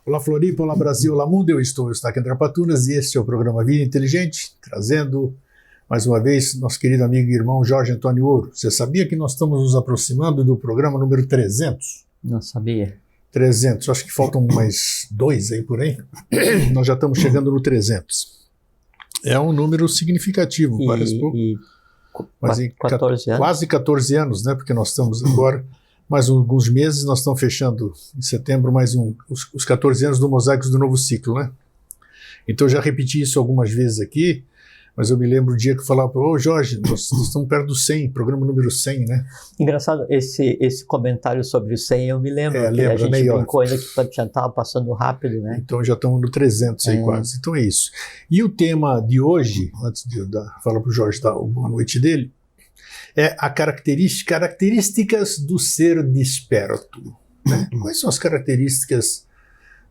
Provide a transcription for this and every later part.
Olá Floripa, olá Brasil, olá mundo, eu estou aqui André Patunas e este é o programa Vida Inteligente, trazendo mais uma vez nosso querido amigo e irmão Jorge Antônio Ouro. Você sabia que nós estamos nos aproximando do programa número 300? Não sabia. 300, acho que faltam mais 2 aí por aí. Nós já estamos chegando no 300. É um número significativo, parece pouco. Mas em 14 anos? Quase 14 anos, né? Porque nós estamos agora, mais alguns meses, nós estamos fechando em setembro mais os 14 anos do Mosaicos do Novo Ciclo, né? Então eu já repeti isso algumas vezes aqui, mas eu me lembro o dia que eu falava, Jorge, nós estamos perto do 100, programa número 100, né? Engraçado, esse comentário sobre o 100 eu me lembro, que a gente brincou ainda que já estava passando rápido, né? Então já estamos no 300 aí quase, então é isso. E o tema de hoje, antes de eu falar para o Jorge dar a boa noite dele, é a características do ser desperto. Né? Quais são as características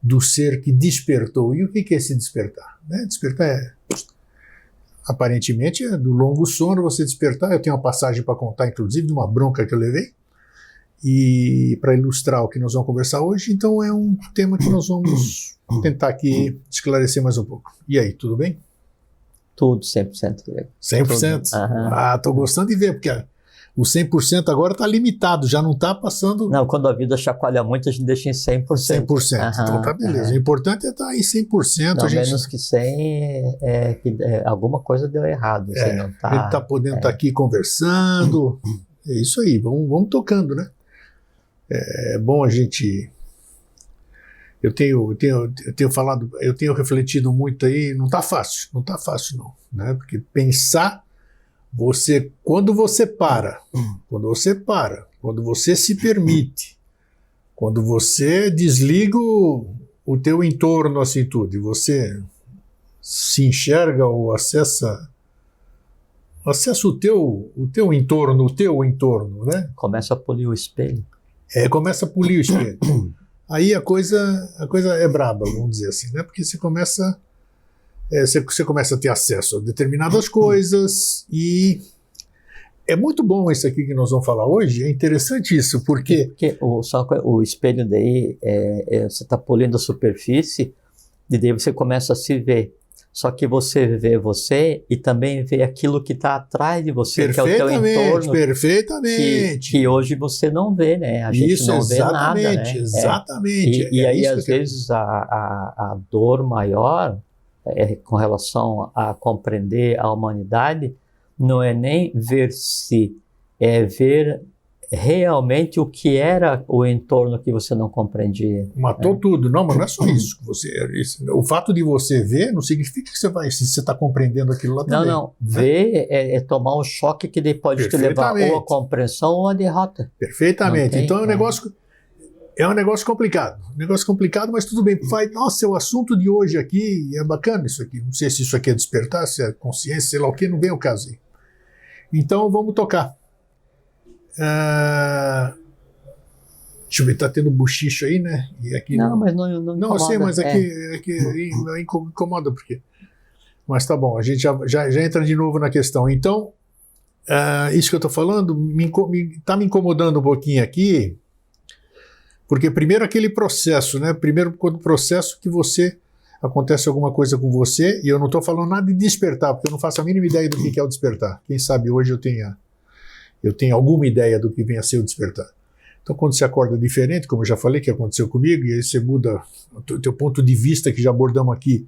do ser que despertou? E o que é esse despertar? Né? Despertar aparentemente é do longo sono você despertar. Eu tenho uma passagem para contar, inclusive, de uma bronca que eu levei, e para ilustrar o que nós vamos conversar hoje. Então é um tema que nós vamos tentar aqui esclarecer mais um pouco. E aí, tudo bem? Tudo 100%. 100%? Estou gostando de ver, porque o 100% agora está limitado, já não está passando... Não, quando a vida chacoalha muito, a gente deixa em 100%. 100%, então tá beleza. O importante é estar em 100%. Não, menos que 100, alguma coisa deu errado. Assim, não tá, a gente está podendo estar aqui conversando, é isso aí, vamos tocando, né? É bom a gente... Eu tenho refletido muito aí, não está fácil não, né? Porque pensar, quando você se permite, quando você desliga o teu entorno assim tudo, e você se enxerga ou acessa o teu entorno, né? Começa a polir o espelho. Começa a polir o espelho. Aí a coisa é braba, vamos dizer assim, né? Porque você começa a ter acesso a determinadas coisas, e é muito bom isso aqui que nós vamos falar hoje. É interessante isso, porque o espelho daí, você está polindo a superfície, e daí você começa a se ver. Só que você vê você e também vê aquilo que está atrás de você, que é o teu entorno. Perfeitamente. Que hoje você não vê, né? A gente não vê nada, né? Exatamente. E aí, às vezes, a dor maior com relação a compreender a humanidade não é nem ver-se, é ver realmente o que era o entorno que você não compreendia. Matou tudo. Não, mas não é só isso. O fato de você ver não significa que você está compreendendo aquilo lá também. Não. Ver é tomar um choque que pode te levar ou a compreensão ou a derrota. Perfeitamente. Então é um negócio complicado. Mas tudo bem. Nossa, é o assunto de hoje aqui, é bacana isso aqui. Não sei se isso aqui é despertar, se é consciência, sei lá o que, não vem ao caso aí. Então vamos tocar. Deixa eu ver, tá tendo buchicho aí, né? E aqui mas não não, eu sei, mas aqui incomoda porque. Mas tá bom, a gente já entra de novo na questão. Então, isso que eu tô falando tá me incomodando um pouquinho aqui, porque primeiro aquele processo, né? Primeiro quando o processo que acontece alguma coisa com você, e eu não tô falando nada de despertar, porque eu não faço a mínima ideia do que é o despertar. Quem sabe hoje eu tenho alguma ideia do que vem a ser o despertar. Então, quando você acorda diferente, como eu já falei que aconteceu comigo, e aí você muda o teu ponto de vista, que já abordamos aqui,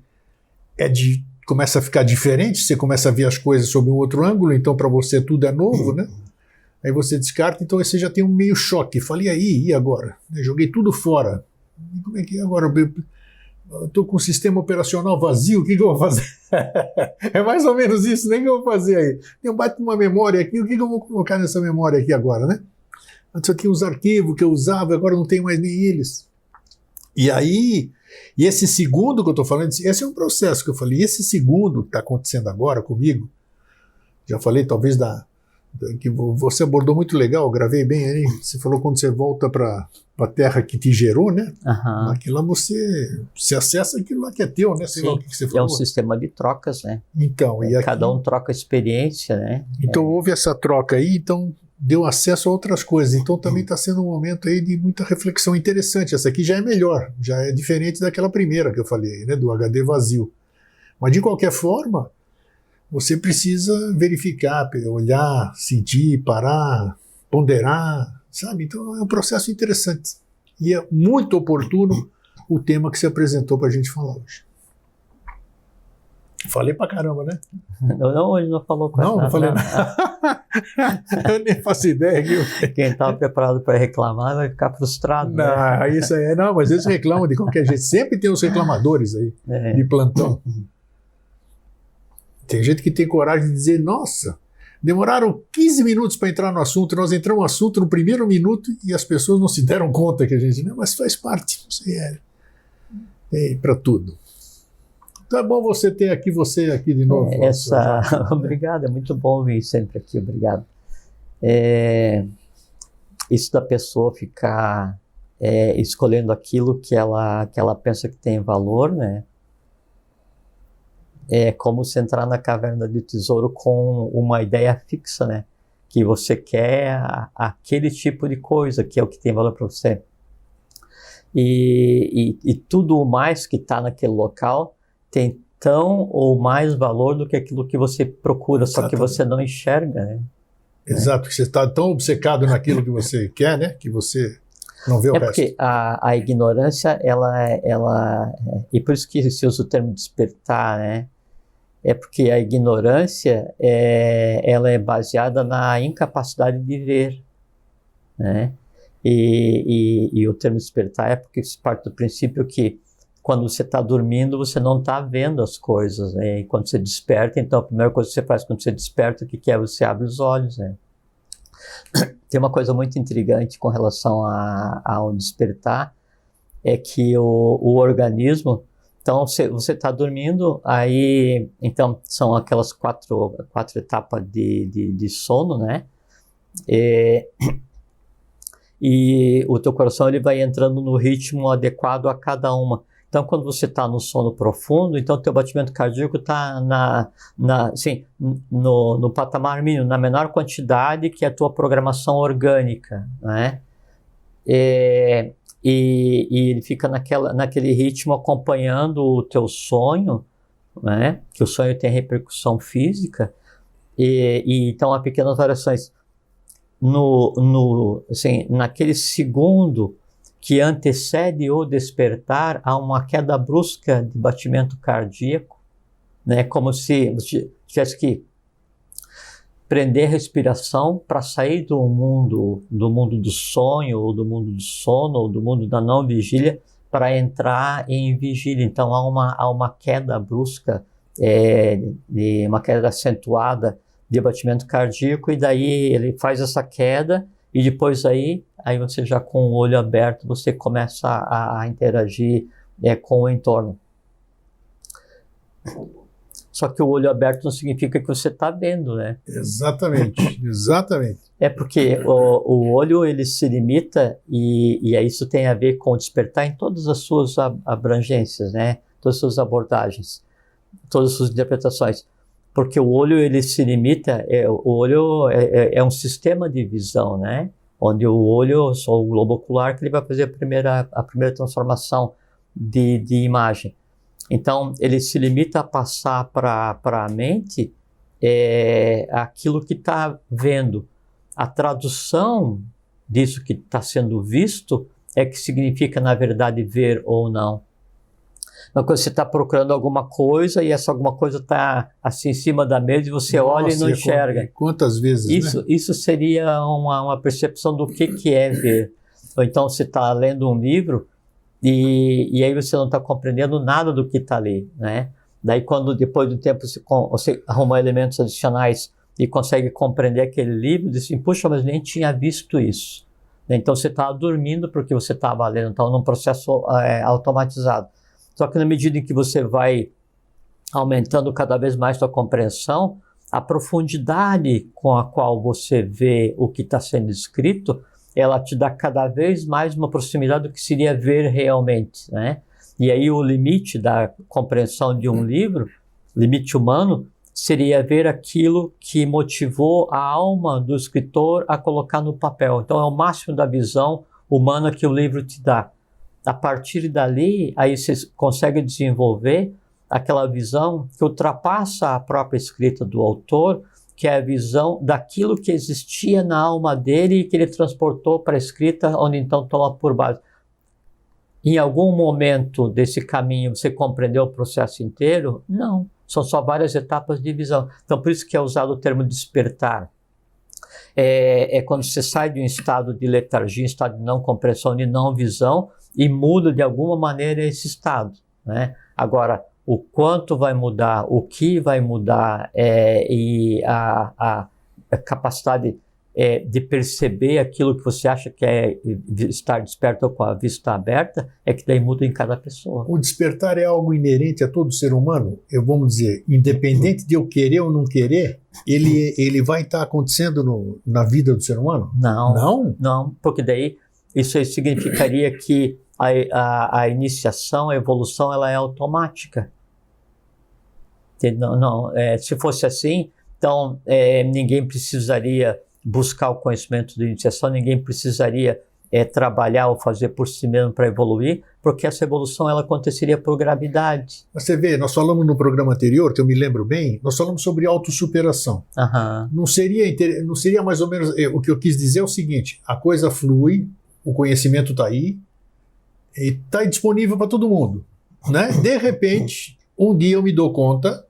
começa a ficar diferente, você começa a ver as coisas sob um outro ângulo, então para você tudo é novo, né? Aí você descarta, então você já tem um meio choque. Falei, e agora? Joguei tudo fora. Como é que é agora? Eu estou com o sistema operacional vazio, o que eu vou fazer? É mais ou menos isso, nem que eu vou fazer aí. Eu bato uma memória aqui, o que eu vou colocar nessa memória aqui agora, né? Antes eu tinha uns arquivos que eu usava, agora não tenho mais nem eles. E aí, esse segundo que eu estou falando, esse é um processo que eu falei, esse segundo que está acontecendo agora comigo, já falei talvez que você abordou muito legal, eu gravei bem aí, você falou quando você volta para a terra que te gerou, né? Aquilo lá você acessa aquilo lá que é teu, né? Sei lá o que você falou. É um sistema de trocas, né? Então, cada um troca experiência, né? Então houve essa troca aí, então deu acesso a outras coisas. Então também está sendo um momento aí de muita reflexão interessante. Essa aqui já é melhor, já é diferente daquela primeira que eu falei, né, do HD vazio. Mas de qualquer forma, você precisa verificar, olhar, sentir, parar, ponderar, sabe? Então é um processo interessante. E é muito oportuno o tema que você apresentou para a gente falar hoje. Falei pra caramba, né? Não, hoje não falou quase nada. Não falei nada. Eu nem faço ideia. Quem estava preparado para reclamar vai ficar frustrado. Não, né? Isso aí, não, mas eles reclamam de qualquer jeito. Sempre tem os reclamadores aí, de plantão. Tem gente que tem coragem de dizer, nossa, demoraram 15 minutos para entrar no assunto, nós entramos no assunto no primeiro minuto e as pessoas não se deram conta que a gente... Não, mas faz parte, você é para tudo. Então é bom você ter aqui, de novo. Obrigado, é muito bom vir sempre aqui, obrigado. Isso da pessoa ficar escolhendo aquilo que ela pensa que tem valor, né? É como se entrar na caverna do tesouro com uma ideia fixa, né? Que você quer aquele tipo de coisa, que é o que tem valor para você. E tudo o mais que está naquele local tem tão ou mais valor do que aquilo que você procura, só que você não enxerga, né? Exato, porque você está tão obcecado naquilo que você quer, né? Que você não vê o resto. Porque a ignorância, e por isso que se usa o termo despertar, né? É porque a ignorância, ela é baseada na incapacidade de ver, né? E o termo despertar é porque se parte do princípio que quando você está dormindo, você não está vendo as coisas, né? E quando você desperta, então a primeira coisa que você faz quando você desperta, o que é? Você abre os olhos, né? Tem uma coisa muito intrigante com relação ao despertar, é que o organismo, então você está dormindo, aí, então são aquelas quatro etapas de sono, né? E o teu coração ele vai entrando no ritmo adequado a cada uma. Então, quando você está no sono profundo, então o teu batimento cardíaco está no patamar mínimo, na menor quantidade que a tua programação orgânica, né? E ele fica naquele ritmo acompanhando o teu sonho, né? Que o sonho tem repercussão física, e então há pequenas variações. Naquele segundo que antecede o despertar, há uma queda brusca de batimento cardíaco, né? Como se você tivesse que prender a respiração para sair do mundo do sonho, ou do mundo do sono, ou do mundo da não vigília, para entrar em vigília. Então há uma queda brusca, uma queda acentuada de batimento cardíaco, e daí ele faz essa queda, e depois aí você já com o olho aberto, você começa a interagir com o entorno. Só que o olho aberto não significa que você está vendo, né? Exatamente, exatamente. É porque o olho ele se limita, e isso tem a ver com o despertar em todas as suas abrangências, né? Todas as suas abordagens, todas as suas interpretações. Porque o olho ele se limita, o olho é um sistema de visão, né? Onde o olho, só o globo ocular, que ele vai fazer a primeira transformação de imagem. Então, ele se limita a passar para a mente aquilo que está vendo. A tradução disso que está sendo visto é que significa, na verdade, ver ou não. Então, quando você está procurando alguma coisa e essa alguma coisa está assim em cima da mesa e você olha e não enxerga. Quantas vezes, né? Isso seria uma percepção do que é ver. Ou então você está lendo um livro e aí você não está compreendendo nada do que está ali, né? Daí quando depois do tempo você arruma elementos adicionais e consegue compreender aquele livro, diz assim, puxa, mas nem tinha visto isso. Então você estava dormindo porque você estava lendo, então num processo automatizado. Só que na medida em que você vai aumentando cada vez mais sua compreensão, a profundidade com a qual você vê o que está sendo escrito, ela te dá cada vez mais uma proximidade do que seria ver realmente, né? E aí o limite da compreensão de um livro, limite humano, seria ver aquilo que motivou a alma do escritor a colocar no papel. Então é o máximo da visão humana que o livro te dá. A partir dali, aí você consegue desenvolver aquela visão que ultrapassa a própria escrita do autor, que é a visão daquilo que existia na alma dele e que ele transportou para a escrita, onde então toma por base. Em algum momento desse caminho você compreendeu o processo inteiro? Não, são só várias etapas de visão. Então por isso que é usado o termo despertar. É quando você sai de um estado de letargia, estado de não compreensão, de não visão, e muda de alguma maneira esse estado, né? Agora, o quanto vai mudar, o que vai mudar e a capacidade de perceber aquilo que você acha que é estar desperto ou com a vista aberta, é que daí muda em cada pessoa. O despertar é algo inerente a todo ser humano? Vamos dizer, independente de eu querer ou não querer, ele vai estar acontecendo na vida do ser humano? Não. Não? Não, porque daí isso aí significaria que a iniciação, a evolução, ela é automática. Não, se fosse assim, então ninguém precisaria buscar o conhecimento da iniciação, ninguém precisaria trabalhar ou fazer por si mesmo para evoluir, porque essa evolução ela aconteceria por gravidade. Mas você vê, nós falamos no programa anterior, que eu me lembro bem, nós falamos sobre autossuperação. Uhum. Não seria mais ou menos, o que eu quis dizer é o seguinte, a coisa flui, o conhecimento está aí, e está disponível para todo mundo, né? De repente, um dia eu me dou conta,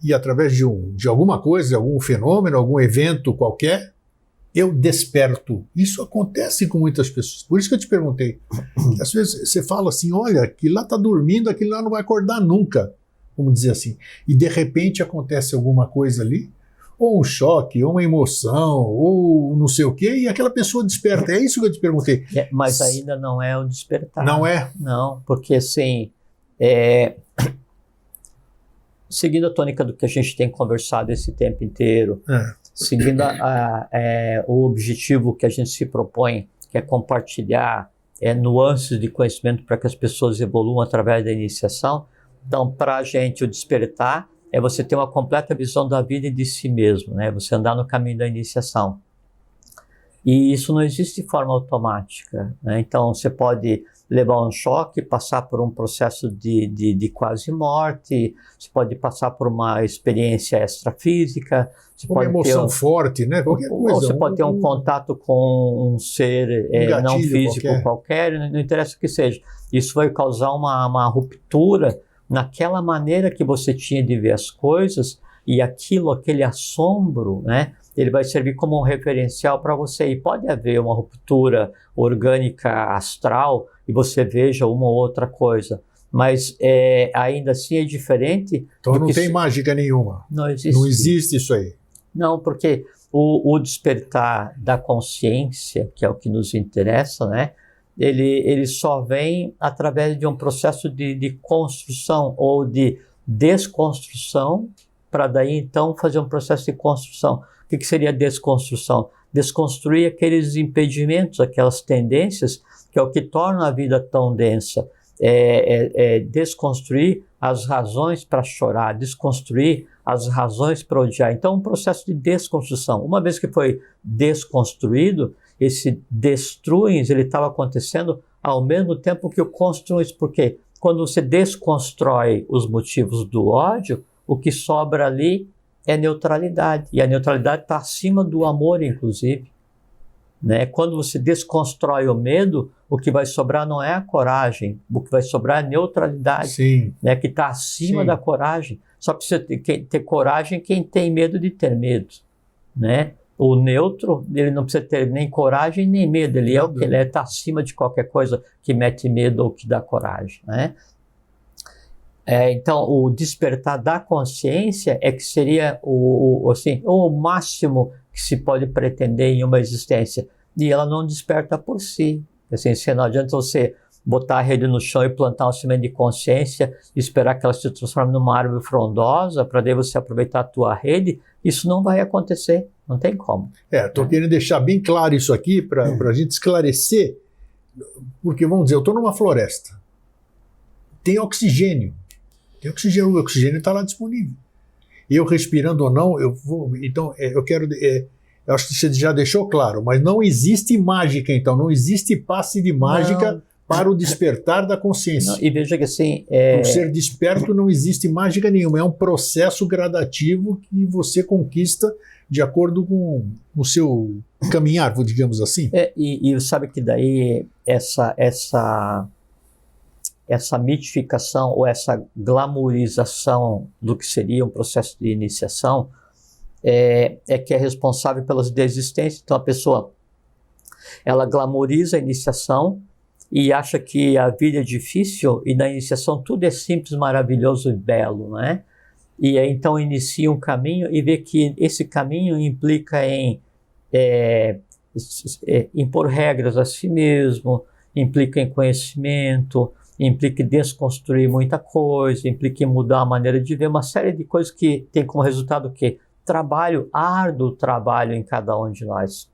e através de alguma coisa, algum fenômeno, algum evento qualquer, eu desperto. Isso acontece com muitas pessoas. Por isso que eu te perguntei. Às vezes você fala assim, olha, aquele lá está dormindo, aquele lá não vai acordar nunca, vamos dizer assim. E de repente acontece alguma coisa ali, ou um choque, ou uma emoção, ou não sei o quê, e aquela pessoa desperta. É isso que eu te perguntei. Mas ainda não é o despertar. Não é? Não, porque assim, seguindo a tônica do que a gente tem conversado esse tempo inteiro, seguindo o objetivo que a gente se propõe, que é compartilhar nuances de conhecimento para que as pessoas evoluam através da iniciação. Então, para a gente, o despertar é você ter uma completa visão da vida e de si mesmo, né? Você andar no caminho da iniciação. E isso não existe de forma automática, né? Então, você pode levar um choque, passar por um processo de quase morte, você pode passar por uma experiência extrafísica, você uma pode emoção forte, né? Qualquer coisa. Ou você pode ter um contato com um ser não físico qualquer, não interessa o que seja. Isso vai causar uma ruptura naquela maneira que você tinha de ver as coisas, e aquele assombro, né? Ele vai servir como um referencial para você. E pode haver uma ruptura orgânica astral e você veja uma ou outra coisa. Mas ainda assim é diferente. Então não tem mágica nenhuma. Não existe. Não existe isso aí. Não, porque o despertar da consciência, que é o que nos interessa, né? Ele só vem através de um processo de construção ou de desconstrução, para daí então fazer um processo de construção. O que seria desconstrução? Desconstruir aqueles impedimentos, aquelas tendências, que é o que torna a vida tão densa. Desconstruir as razões para chorar, desconstruir as razões para odiar. Então, um processo de desconstrução. Uma vez que foi desconstruído, esse destruins, ele estava acontecendo ao mesmo tempo que o construins. Por quê? Quando você desconstrói os motivos do ódio, o que sobra ali é neutralidade. E a neutralidade está acima do amor, inclusive. Né? Quando você desconstrói o medo, o que vai sobrar não é a coragem, o que vai sobrar é a neutralidade. Sim. Né? Que está acima da coragem. Só precisa ter coragem quem tem medo de ter medo. Né? O neutro, ele não precisa ter nem coragem nem medo, ele é o que ele está acima de qualquer coisa que mete medo ou que dá coragem. Né? Então, o despertar da consciência é que seria o máximo que se pode pretender em uma existência. E ela não desperta por si. Assim, não adianta você botar a rede no chão e plantar um semente de consciência e esperar que ela se transforme numa árvore frondosa para daí você aproveitar a tua rede. Isso não vai acontecer, não tem como. Estou querendo deixar bem claro isso aqui para a gente esclarecer, porque vamos dizer, eu estou numa floresta, tem oxigênio. O oxigênio está lá disponível. eu respirando ou não, eu vou. Então, eu quero. Eu acho que você já deixou claro, mas não existe mágica, então, não existe passe de mágica Não. para o despertar da consciência. Não, e veja que assim. Para o ser desperto não existe mágica nenhuma, é um processo gradativo que você conquista de acordo com o seu caminhar, digamos assim. E sabe que daí essa mitificação ou essa glamourização do que seria um processo de iniciação é que é responsável pelas desistências. Então a pessoa, ela glamouriza a iniciação e acha que a vida é difícil e na iniciação tudo é simples, maravilhoso e belo, né? E aí então inicia um caminho e vê que esse caminho implica em impor regras a si mesmo, implica em conhecimento, implica em desconstruir muita coisa, implica em mudar a maneira de ver, uma série de coisas que tem como resultado o quê? Trabalho, árduo trabalho em cada um de nós.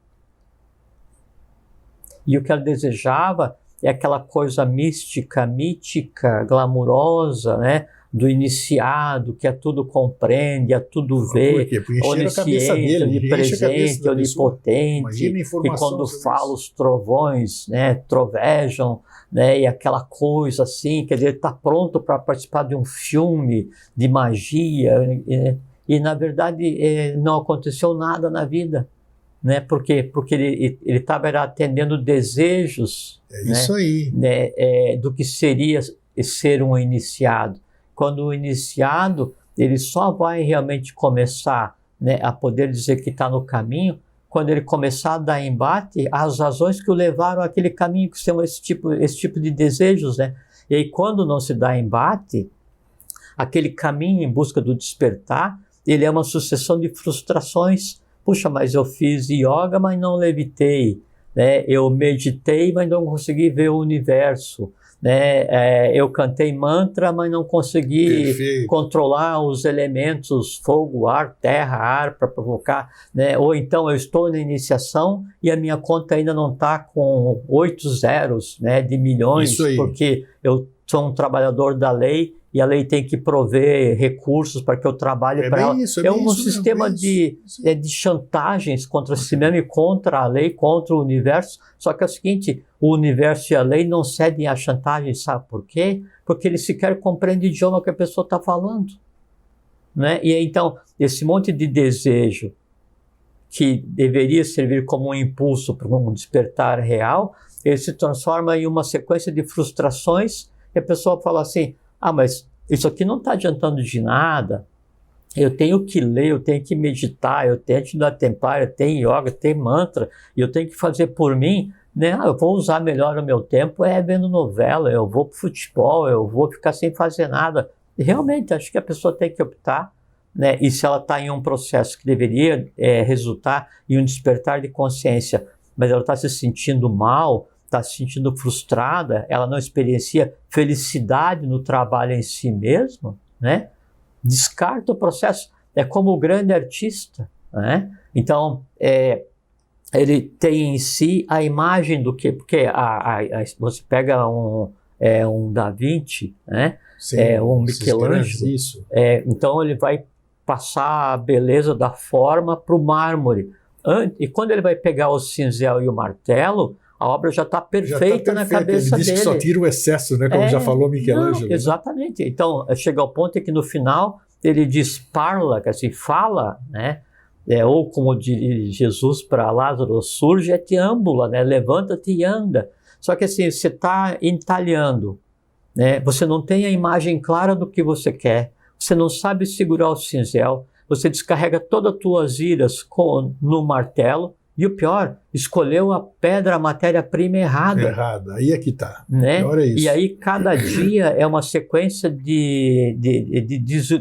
E o que ela desejava é aquela coisa mística, mítica, glamurosa, né? Do iniciado, que a tudo compreende, a tudo vê, onisciente, onipresente, onipotente, e quando fala os trovões, né, trovejam, né, e aquela coisa assim, quer dizer, ele está pronto para participar de um filme de magia, e na verdade não aconteceu nada na vida. Né? Por quê? Porque ele estava atendendo desejos, isso aí. Né, do que seria ser um iniciado. Quando o iniciado, ele só vai realmente começar, né, a poder dizer que está no caminho, quando ele começar a dar embate às razões que o levaram àquele caminho, que são esse tipo de desejos. Né? E aí, quando não se dá embate, aquele caminho em busca do despertar, ele é uma sucessão de frustrações. Puxa, mas eu fiz yoga, mas não levitei, né? Eu meditei, mas não consegui ver o universo, né? Eu cantei mantra, mas não consegui controlar os elementos fogo, ar, terra, ar para provocar, né? Ou então eu estou na iniciação e a minha conta ainda não está com 8 zeros, né, de milhões, porque eu sou um trabalhador da lei e a lei tem que prover recursos para que eu trabalhe para ela. É um sistema de chantagens contra si mesmo e contra a lei, contra o universo. Só que é o seguinte, o universo e a lei não cedem à chantagem, sabe por quê? Porque eles sequer compreendem o idioma que a pessoa está falando. Né? E então, esse monte de desejo que deveria servir como um impulso para um despertar real, ele se transforma em uma sequência de frustrações e a pessoa fala assim, mas isso aqui não está adiantando de nada, eu tenho que ler, eu tenho que meditar, eu tenho que dar tempária, eu tenho yoga, eu tenho mantra, e eu tenho que fazer por mim, né? Eu vou usar melhor o meu tempo vendo novela, eu vou para o futebol, eu vou ficar sem fazer nada. E realmente, acho que a pessoa tem que optar, né? E se ela está em um processo que deveria resultar em um despertar de consciência, mas ela está se sentindo mal, está se sentindo frustrada, ela não experiencia felicidade no trabalho em si mesmo, né? Descarta o processo. É como o grande artista, né? Então, ele tem em si a imagem do que... Porque você pega um Da Vinci, né? Sim, um Michelangelo. Isso. Então, ele vai passar a beleza da forma para o mármore. E quando ele vai pegar o cinzel e o martelo, a obra já está perfeita na cabeça dele. Ele diz que só tira o excesso, né? Como já falou Michelangelo. Não, exatamente. Né? Então, chega ao ponto em que no final ele diz parla, quer dizer, fala, né? Ou como diz Jesus para Lázaro, surge-te ambula, né? Levanta-te e anda. Só que assim, você está entalhando, né? Você não tem a imagem clara do que você quer, você não sabe segurar o cinzel, você descarrega todas as tuas iras no martelo, e o pior, escolheu a pedra, a matéria-prima errada. Aí é que está. Né? O pior é isso. E aí cada dia é uma sequência de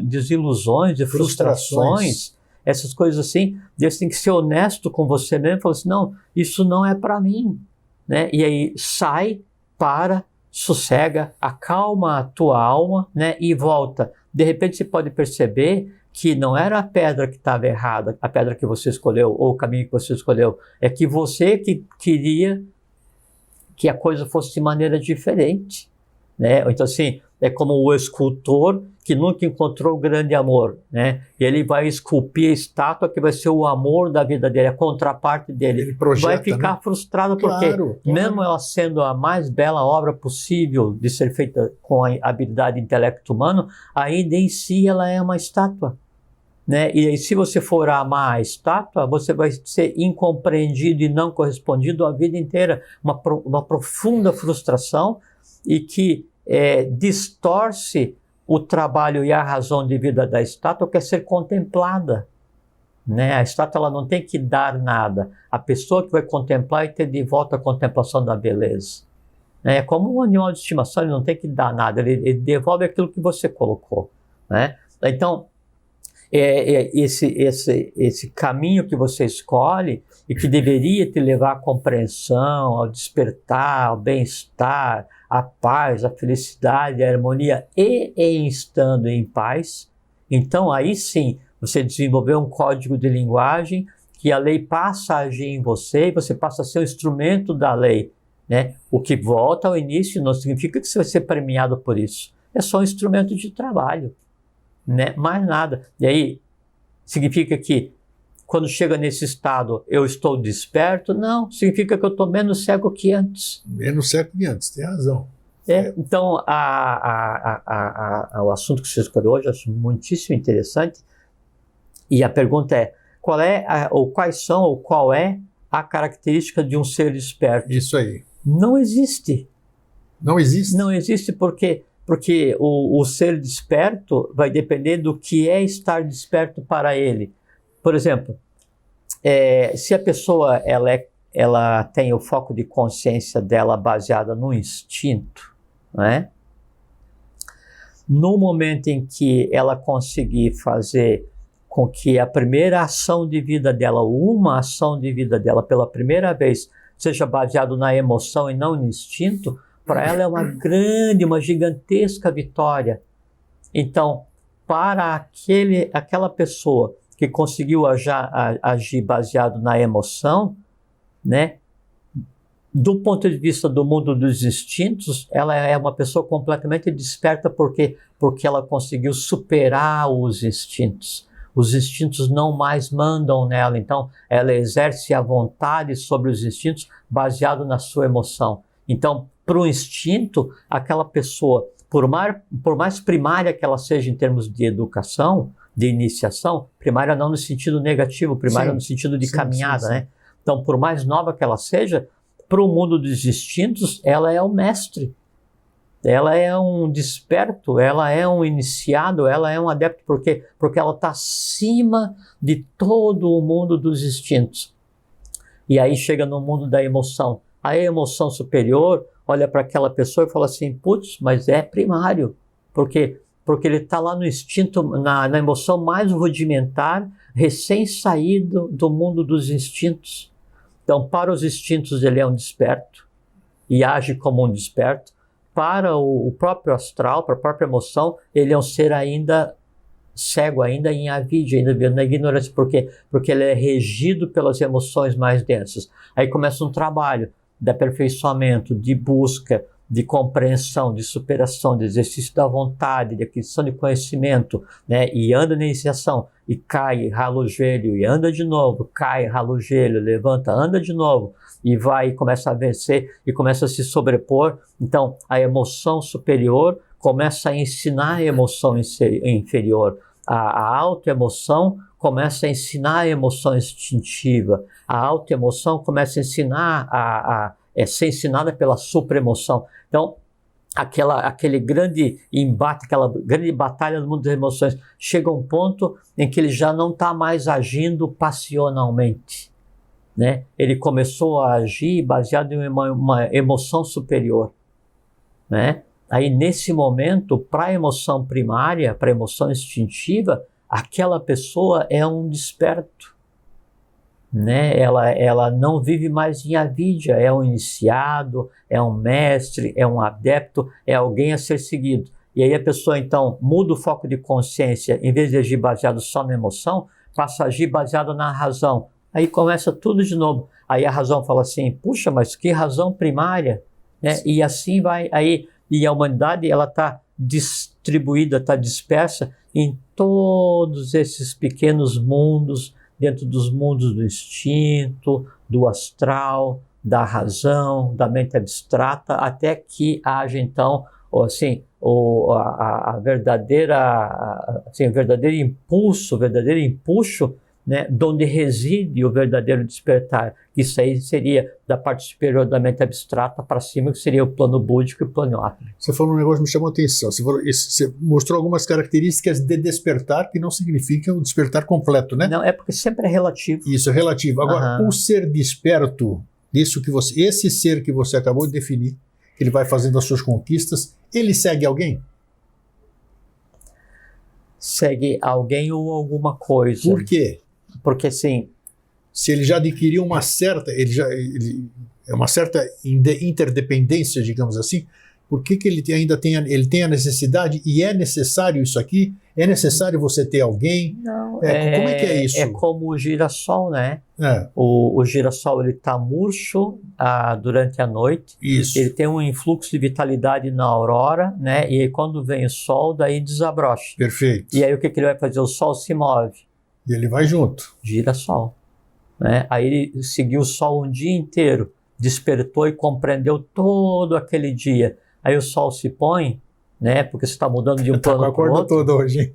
desilusões, de frustrações, essas coisas assim. Você tem que ser honesto com você mesmo e falar assim, não, isso não é para mim. Né? E aí sai, sossega, acalma a tua alma, né? E volta. De repente você pode perceber que não era a pedra que estava errada, a pedra que você escolheu, ou o caminho que você escolheu, é que você que queria que a coisa fosse de maneira diferente. Né? Então, assim, É como o escultor que nunca encontrou o grande amor, né? E ele vai esculpir a estátua que vai ser o amor da vida dele, a contraparte dele. Ele projeta, vai ficar né? frustrado porque, Claro. mesmo ela sendo a mais bela obra possível de ser feita com a habilidade e intelecto humano, ainda em si ela é uma estátua, né? E aí, se você for amar a estátua, você vai ser incompreendido e não correspondido a vida inteira. Uma profunda frustração e que distorce o trabalho e a razão de vida da estátua, que é ser contemplada, né? A estátua ela não tem que dar nada. A pessoa que vai contemplar e ter de volta a contemplação da beleza. É como um animal de estimação, ele não tem que dar nada, ele devolve aquilo que você colocou, né? Então, esse caminho que você escolhe e que deveria te levar à compreensão, ao despertar, ao bem-estar, à paz, à felicidade, à harmonia e em estando em paz, então aí sim você desenvolveu um código de linguagem que a lei passa a agir em você e você passa a ser um instrumento da lei, né? O que volta ao início não significa que você vai ser premiado por isso, é só um instrumento de trabalho, né? Mais nada. E aí significa que quando chega nesse estado eu estou desperto? Não, significa que eu estou menos cego que antes. Menos cego que antes, tem razão. Então o assunto que você escolheu hoje eu acho muitíssimo interessante e a pergunta é qual é a característica de um ser desperto? Isso aí. Não existe. Não existe? Não existe porque o ser desperto vai depender do que é estar desperto para ele. Por exemplo, se a pessoa ela tem o foco de consciência dela baseada no instinto, né? No momento em que ela conseguir fazer com que a primeira ação de vida dela, uma ação de vida dela pela primeira vez, seja baseado na emoção e não no instinto, para ela é uma grande, uma gigantesca vitória. Então, para aquela pessoa que conseguiu agir baseado na emoção, né, do ponto de vista do mundo dos instintos, ela é uma pessoa completamente desperta porque ela conseguiu superar os instintos. Os instintos não mais mandam nela, então ela exerce a vontade sobre os instintos baseado na sua emoção. Então, para o instinto, aquela pessoa, por mais primária que ela seja em termos de educação, de iniciação, primária não no sentido negativo, primária no sentido de caminhada, né? Então, por mais nova que ela seja, para o mundo dos instintos, ela é o mestre. Ela é um desperto, ela é um iniciado, ela é um adepto, porque ela está acima de todo o mundo dos instintos. E aí chega no mundo da emoção. A emoção superior olha para aquela pessoa e fala assim, putz, mas é primário, porque ele está lá no instinto, na emoção mais rudimentar, recém-saído do mundo dos instintos. Então, para os instintos ele é um desperto e age como um desperto. Para o próprio astral, para a própria emoção, ele é um ser ainda cego, ainda em avidya, ainda vivendo na ignorância. Por quê? Porque ele é regido pelas emoções mais densas. Aí começa um trabalho de aperfeiçoamento, de busca, de compreensão, de superação, de exercício da vontade, de aquisição de conhecimento, né? E anda na iniciação, e cai, rala o joelho, e anda de novo, cai, rala o joelho, levanta, anda de novo, e vai e começa a vencer, e começa a se sobrepor. Então, a emoção superior começa a ensinar a emoção inferior. A autoemoção começa a ensinar a emoção instintiva. A autoemoção começa a ensinar ser ensinada pela supraemoção. Então, aquele grande embate, aquela grande batalha do mundo das emoções, chega a um ponto em que ele já não está mais agindo passionalmente, né? Ele começou a agir baseado em uma emoção superior, né? Aí, nesse momento, para a emoção primária, para a emoção instintiva, aquela pessoa é um desperto, né? Ela não vive mais em avidya, é um iniciado, é um mestre, é um adepto, é alguém a ser seguido. E aí a pessoa, então, muda o foco de consciência, em vez de agir baseado só na emoção, passa a agir baseado na razão. Aí começa tudo de novo. Aí a razão fala assim, puxa, mas que razão primária, né? E assim vai, e a humanidade, ela está distribuída, está dispersa em todos esses pequenos mundos, dentro dos mundos do instinto, do astral, da razão, da mente abstrata, até que haja então, assim, a verdadeira, assim, o verdadeiro impulso, né, de onde reside o verdadeiro despertar. Isso aí seria da parte superior da mente abstrata para cima, que seria o plano búdico e o plano átomico. Você falou um negócio que me chamou a atenção. Você mostrou algumas características de despertar que não significam o despertar completo, né? Não, é porque sempre é relativo. Isso, é relativo. Agora, o ser desperto, esse ser que você acabou de definir, que ele vai fazendo as suas conquistas, ele segue alguém? Segue alguém ou alguma coisa. Por quê? Porque, assim, se ele já adquiriu uma certa, uma certa interdependência, digamos assim, por que ele ainda tem a necessidade, e é necessário isso aqui? É necessário você ter alguém? Não, como é que é isso? É como o girassol, né? É. O girassol, ele está murcho durante a noite. Isso. Ele tem um influxo de vitalidade na aurora, né? E aí, quando vem o sol, daí desabrocha. Perfeito. E aí o que ele vai fazer? O sol se move. E ele vai junto. Girassol. Né? Aí ele seguiu o sol um dia inteiro, despertou e compreendeu todo aquele dia. Aí o sol se põe, né? Porque você está mudando de um plano para o outro. Todo hoje, hein?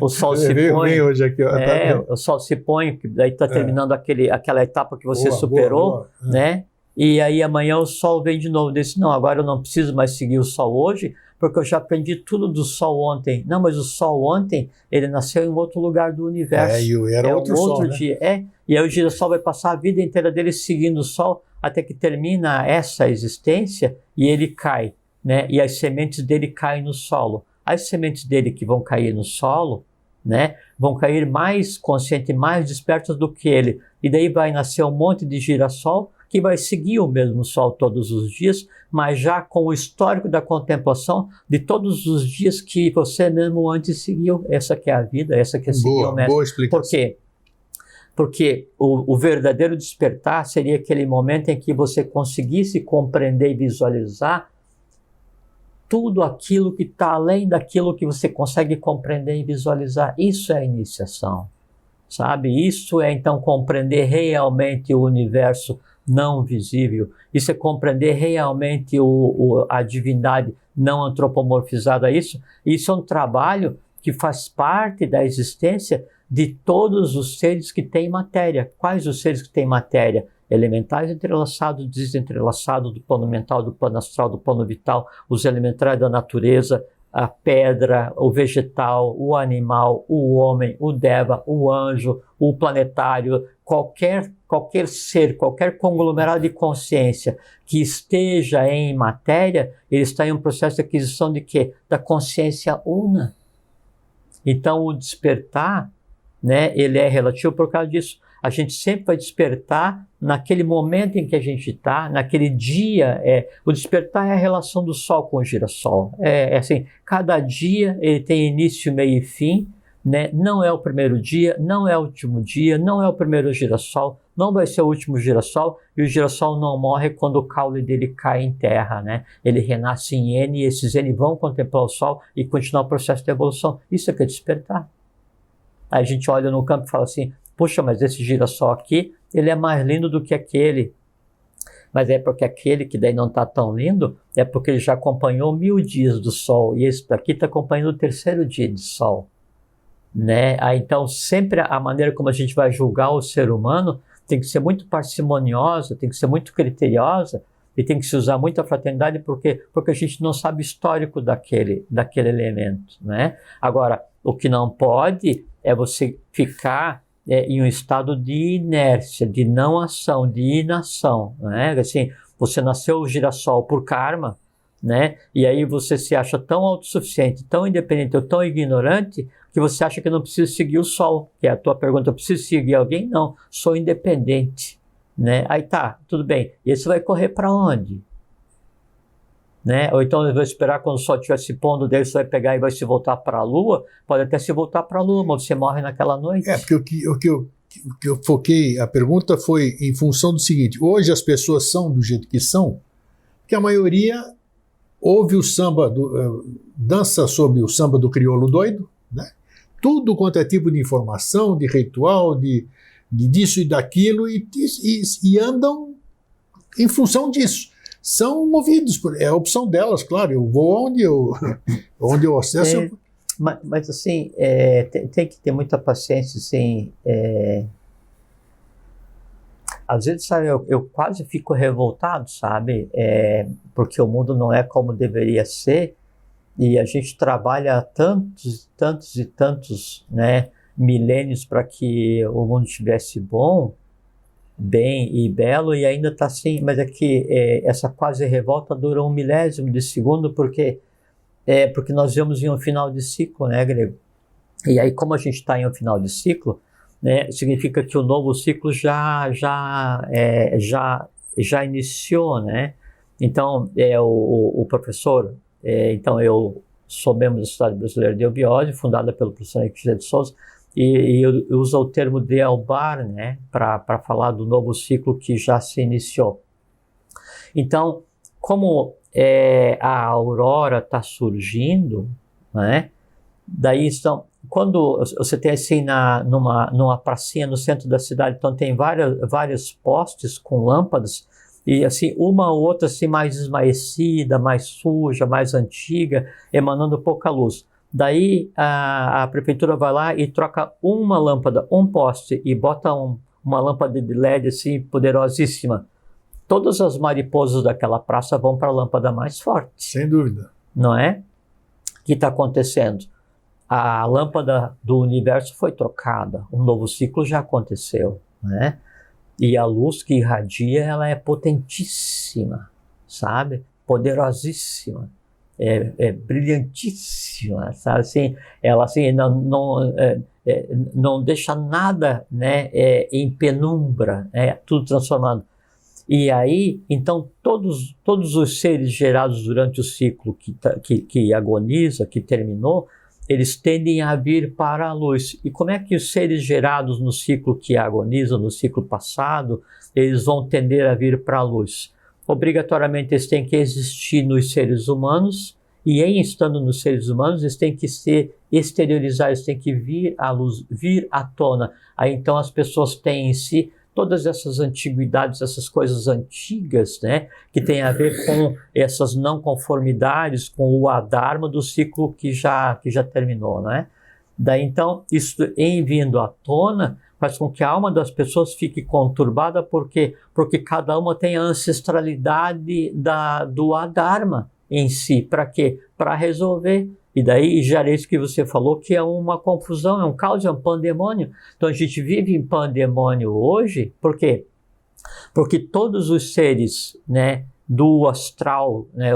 O sol se põe. Vem hoje aqui, ó, o sol se põe, daí está terminando aquela etapa que você superou, boa. né? E aí amanhã o sol vem de novo. Disse, não, agora eu não preciso mais seguir o sol hoje, porque eu já aprendi tudo do sol ontem. Não, mas o sol ontem, ele nasceu em outro lugar do universo. E era outro sol, dia. E aí o girassol vai passar a vida inteira dele seguindo o sol, até que termina essa existência e ele cai, né? E as sementes dele caem no solo. As sementes dele que vão cair no solo, né, vão cair mais conscientes, mais despertas do que ele. E daí vai nascer um monte de girassol que vai seguir o mesmo sol todos os dias, mas já com o histórico da contemplação de todos os dias que você mesmo antes seguiu. Essa que é a vida, essa que é seguir o mestre. Boa explicação. Por quê? Porque o verdadeiro despertar seria aquele momento em que você conseguisse compreender e visualizar tudo aquilo que está além daquilo que você consegue compreender e visualizar. Isso é a iniciação, sabe? Isso é, então, compreender realmente o universo não visível. Isso é compreender realmente a divindade não antropomorfizada. Isso é um trabalho que faz parte da existência de todos os seres que têm matéria. Quais os seres que têm matéria? Elementais entrelaçados, desentrelaçados, do plano mental, do plano astral, do plano vital, os elementais da natureza, a pedra, o vegetal, o animal, o homem, o deva, o anjo, o planetário, qualquer ser, qualquer conglomerado de consciência que esteja em matéria, ele está em um processo de aquisição de quê? Da consciência una. Então o despertar, né, ele é relativo por causa disso. A gente sempre vai despertar naquele momento em que a gente está, naquele dia. O despertar é a relação do sol com o girassol. É assim, cada dia ele tem início, meio e fim, né? Não é o primeiro dia, não é o último dia, não é o primeiro girassol, não vai ser o último girassol, e o girassol não morre quando o caule dele cai em terra, né? Ele renasce em N, e esses N vão contemplar o sol e continuar o processo de evolução. Isso é que é despertar. Aí a gente olha no campo e fala assim, puxa, mas esse girassol aqui, ele é mais lindo do que aquele. Mas é porque aquele que daí não está tão lindo, é porque ele já acompanhou 1000 dias do sol, e esse daqui está acompanhando o 3º dia de sol. Né? Então, sempre a maneira como a gente vai julgar o ser humano tem que ser muito parcimoniosa, tem que ser muito criteriosa, e tem que se usar muito a fraternidade, porque a gente não sabe o histórico daquele elemento. Né? Agora, o que não pode é você ficar em um estado de inércia, de não ação, de inação, né? Assim, você nasceu girassol por karma, né? E aí você se acha tão autossuficiente, tão independente ou tão ignorante que você acha que não precisa seguir o sol, que é a tua pergunta, eu preciso seguir alguém? Não, sou independente, né? Aí tá, tudo bem. E aí você vai correr para onde? Né? Ou então eu vou esperar quando o sol estiver se pondo, daí você vai pegar e vai se voltar para a lua, pode até se voltar para a lua, mas você morre naquela noite. Porque o que eu foquei, a pergunta foi em função do seguinte, hoje as pessoas são do jeito que são, que a maioria ouve o samba dança sob o samba do crioulo doido, né? Tudo quanto é tipo de informação, de ritual, de disso e daquilo, e andam em função disso. São movidos, é a opção delas, claro, eu vou onde eu acesso. Mas assim, tem que ter muita paciência, assim, às vezes, sabe, eu quase fico revoltado, sabe, porque o mundo não é como deveria ser, e a gente trabalha tantos e tantos, né, milênios para que o mundo estivesse bem e belo, e ainda está assim, mas é que essa quase revolta dura 1/1000 de segundo, porque nós vemos em um final de ciclo, né, Grego? E aí, como a gente está em um final de ciclo, né, significa que o novo ciclo já iniciou, né? Então, o professor, então eu sou membro da Sociedade Brasileira de Eubiose, fundada pelo professor Henrique José de Souza, e eu uso o termo de Elbar, né, para falar do novo ciclo que já se iniciou. Então, como a aurora está surgindo, né, daí então, quando você tem assim numa pracinha no centro da cidade, então tem vários postes com lâmpadas, e assim uma ou outra assim mais esmaecida, mais suja, mais antiga, emanando pouca luz. Daí a prefeitura vai lá e troca uma lâmpada, um poste, e bota uma lâmpada de LED assim poderosíssima. Todas as mariposas daquela praça vão para a lâmpada mais forte. Sem dúvida. Não é? O que está acontecendo? A lâmpada do universo foi trocada, um novo ciclo já aconteceu, né? E a luz que irradia, ela é potentíssima, sabe? Poderosíssima. Brilhantíssima, sabe? Assim, ela assim, não deixa nada, né, em penumbra, tudo transformado. E aí, então, todos os seres gerados durante o ciclo que agoniza, que terminou, eles tendem a vir para a luz. E como é que os seres gerados no ciclo que agoniza, no ciclo passado, eles vão tender a vir para a luz? Obrigatoriamente eles têm que existir nos seres humanos, e em estando nos seres humanos, eles têm que se exteriorizar, eles têm que vir à luz, vir à tona. Aí então as pessoas têm em si todas essas antiguidades, essas coisas antigas, né, que tem a ver com essas não conformidades, com o adharma do ciclo que já terminou, né? Daí então, isso em vindo à tona, faz com que a alma das pessoas fique conturbada, porque cada uma tem a ancestralidade do adharma em si. Para quê? Para resolver. E daí já é isso que você falou, que é uma confusão, é um caos, é um pandemônio. Então a gente vive em pandemônio hoje, por quê? Porque todos os seres, né, do astral, né,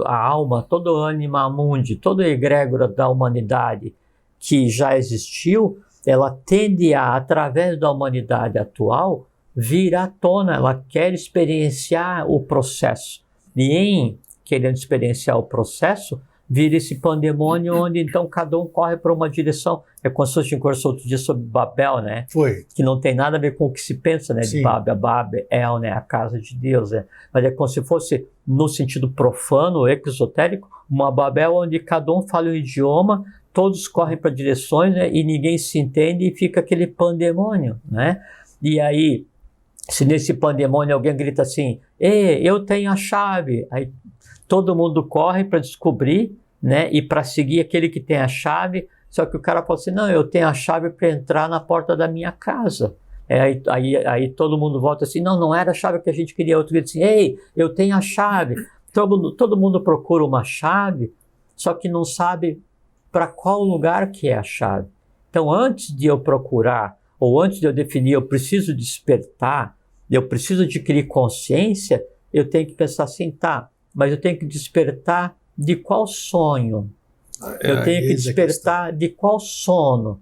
a alma, todo o anima mundi, toda a egrégora da humanidade que já existiu, ela tende a, através da humanidade atual, vir à tona, ela quer experienciar o processo. E em querendo experienciar o processo, vira esse pandemônio onde então cada um corre para uma direção. É como se fosse um curso outro dia sobre Babel, né? Foi. Que não tem nada a ver com o que se pensa, né? De Babel, né? A casa de Deus, né? Mas é como se fosse, no sentido profano, exotérico, uma Babel onde cada um fala um idioma, todos correm para direções, né? E ninguém se entende e fica aquele pandemônio, né? E aí, se nesse pandemônio alguém grita assim, eu tenho a chave, aí todo mundo corre para descobrir, né, e para seguir aquele que tem a chave, só que o cara fala assim, não, eu tenho a chave para entrar na porta da minha casa. Aí todo mundo volta assim, não era a chave que a gente queria. Outro diz assim, eu tenho a chave. Todo mundo procura uma chave, só que não sabe para qual lugar que é a chave. Então, antes de eu procurar, ou antes de eu definir, eu preciso despertar, eu preciso adquirir consciência, eu tenho que pensar assim, mas eu tenho que despertar de qual sonho? Eu tenho que despertar de qual sono?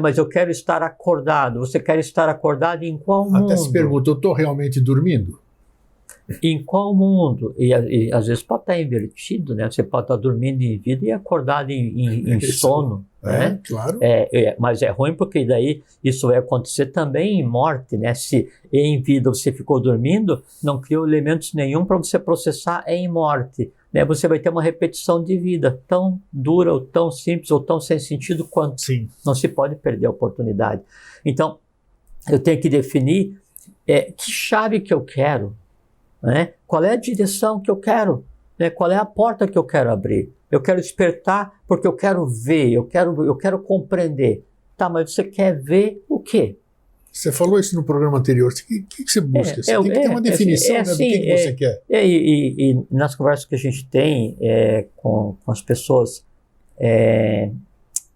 Mas eu quero estar acordado. Você quer estar acordado em qual mundo? Até se pergunta, eu estou realmente dormindo? Em qual mundo? E às vezes pode estar invertido, né? Você pode estar dormindo em vida e acordado em sono. Né? Claro. Mas é ruim porque daí isso vai acontecer também em morte, né? Se em vida você ficou dormindo, não criou elementos nenhum para você processar em morte. né, você vai ter uma repetição de vida tão dura, ou tão simples, ou tão sem sentido quanto. Sim. Não se pode perder a oportunidade. Então, eu tenho que definir que chave que eu quero, né? Qual é a direção que eu quero, né? Qual é a porta que eu quero abrir. Eu quero despertar porque eu quero ver, eu quero compreender. Tá, mas você quer ver o quê? Você falou isso no programa anterior. O que você busca? Você tem que ter uma definição, né, do que você quer. E nas conversas que a gente tem com as pessoas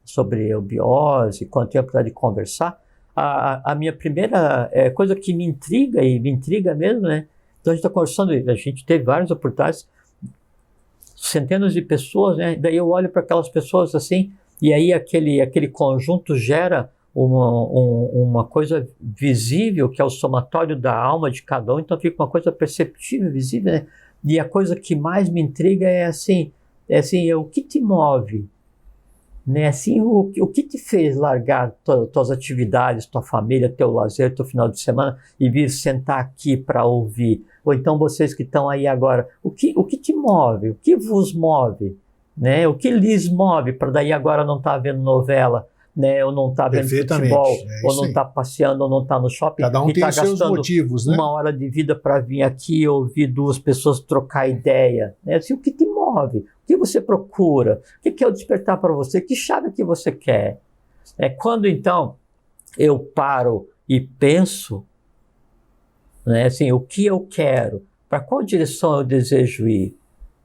sobre eubiose, quando tenho a oportunidade de conversar, a minha primeira coisa que me intriga, e me intriga mesmo, né? Então a gente está conversando, a gente teve várias oportunidades, centenas de pessoas, né? Daí eu olho para aquelas pessoas assim, e aí aquele conjunto gera uma coisa visível, que é o somatório da alma de cada um, então fica uma coisa perceptível, visível, né? E a coisa que mais me intriga é assim, o que te move? Né? Assim, o que te fez largar tuas atividades, tua família, teu lazer, teu final de semana e vir sentar aqui para ouvir? Ou então vocês que estão aí agora, o que te move? O que vos move? Né? O que lhes move para daí agora não estar vendo novela, né? Ou não estar vendo futebol, ou não estar passeando, ou não estar no shopping? Cada um tem os seus motivos, né? Uma hora de vida para vir aqui ouvir duas pessoas trocar ideia. Né? Assim, o que te move? O que você procura? O que é o despertar para você? Que chave que você quer? Quando então eu paro e penso, né, assim, o que eu quero? Para qual direção eu desejo ir?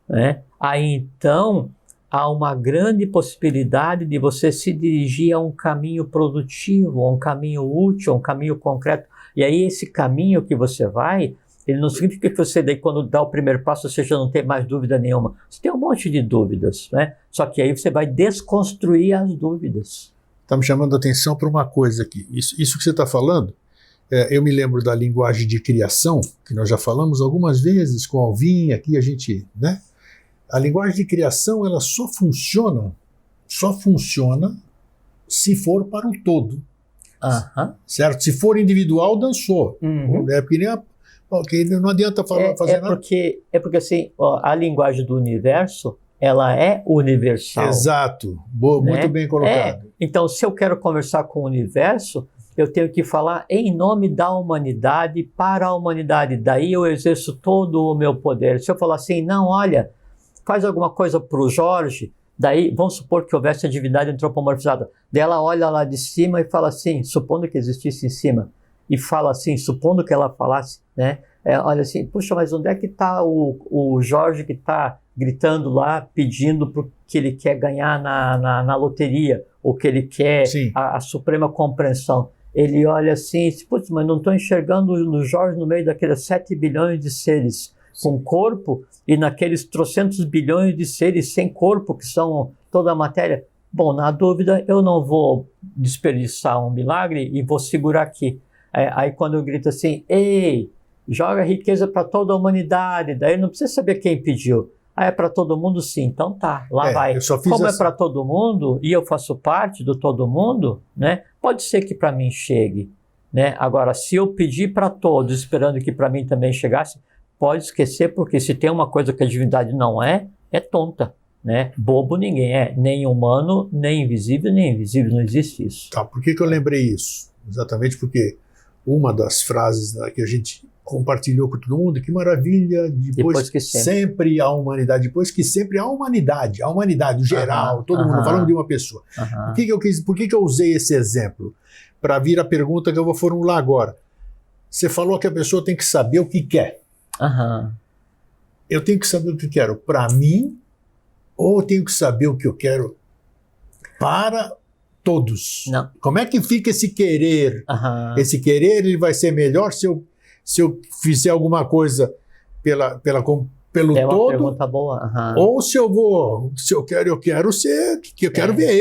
Né? Aí então há uma grande possibilidade de você se dirigir a um caminho produtivo, a um caminho útil, a um caminho concreto. E aí esse caminho que você vai, ele não significa que você, daí, quando dá o primeiro passo, você já não tem mais dúvida nenhuma. Você tem um monte de dúvidas, né? Só que aí você vai desconstruir as dúvidas. Está me chamando a atenção para uma coisa aqui. Isso que você está falando, eu me lembro da linguagem de criação, que nós já falamos algumas vezes com o Alvin, aqui a gente, né? A linguagem de criação, ela só funciona se for para o todo. Certo? Se for individual, dançou. Porque não adianta fazer nada. É porque assim, a linguagem do universo, ela é universal. Exato. Boa, né? Muito bem colocado. Então, se eu quero conversar com o universo, eu tenho que falar em nome da humanidade, para a humanidade. Daí eu exerço todo o meu poder. Se eu falar assim, não, olha, faz alguma coisa para o Jorge, daí vamos supor que houvesse a divindade antropomorfizada. Daí ela olha lá de cima e fala assim, supondo que existisse em cima, e fala assim, supondo que ela falasse, né? Olha assim, puxa, mas onde é que está o Jorge que está gritando lá, pedindo que ele quer ganhar na loteria, ou que ele quer a suprema compreensão? Ele olha assim, putz, mas não estou enxergando o Jorge no meio daqueles 7 bilhões de seres com corpo, e naqueles trocentos bilhões de seres sem corpo, que são toda a matéria. Bom, na dúvida, eu não vou desperdiçar um milagre e vou segurar aqui. Aí quando eu grito assim, ei, joga riqueza para toda a humanidade, daí não precisa saber quem pediu. É para todo mundo? Sim, então tá, lá vai. Como é para todo mundo, e eu faço parte do todo mundo, né? Pode ser que para mim chegue. Né? Agora, se eu pedir para todos, esperando que para mim também chegasse, pode esquecer, porque se tem uma coisa que a divindade não é tonta, né? Bobo ninguém é, nem humano, nem invisível, não existe isso. Tá, por que eu lembrei isso? Exatamente porque uma das frases que a gente compartilhou com todo mundo, que maravilha, depois que sempre a humanidade, depois que sempre a humanidade, o geral, todo mundo falando de uma pessoa. Por que eu usei esse exemplo? Para vir a pergunta que eu vou formular agora. Você falou que a pessoa tem que saber o que quer. Eu tenho que saber o que eu quero para mim, ou eu tenho que saber o que eu quero para todos? Não. Como é que fica esse querer? Esse querer, ele vai ser melhor se eu fizer alguma coisa pelo uma todo? Pergunta boa. Ou se eu quero ser, que eu quero ver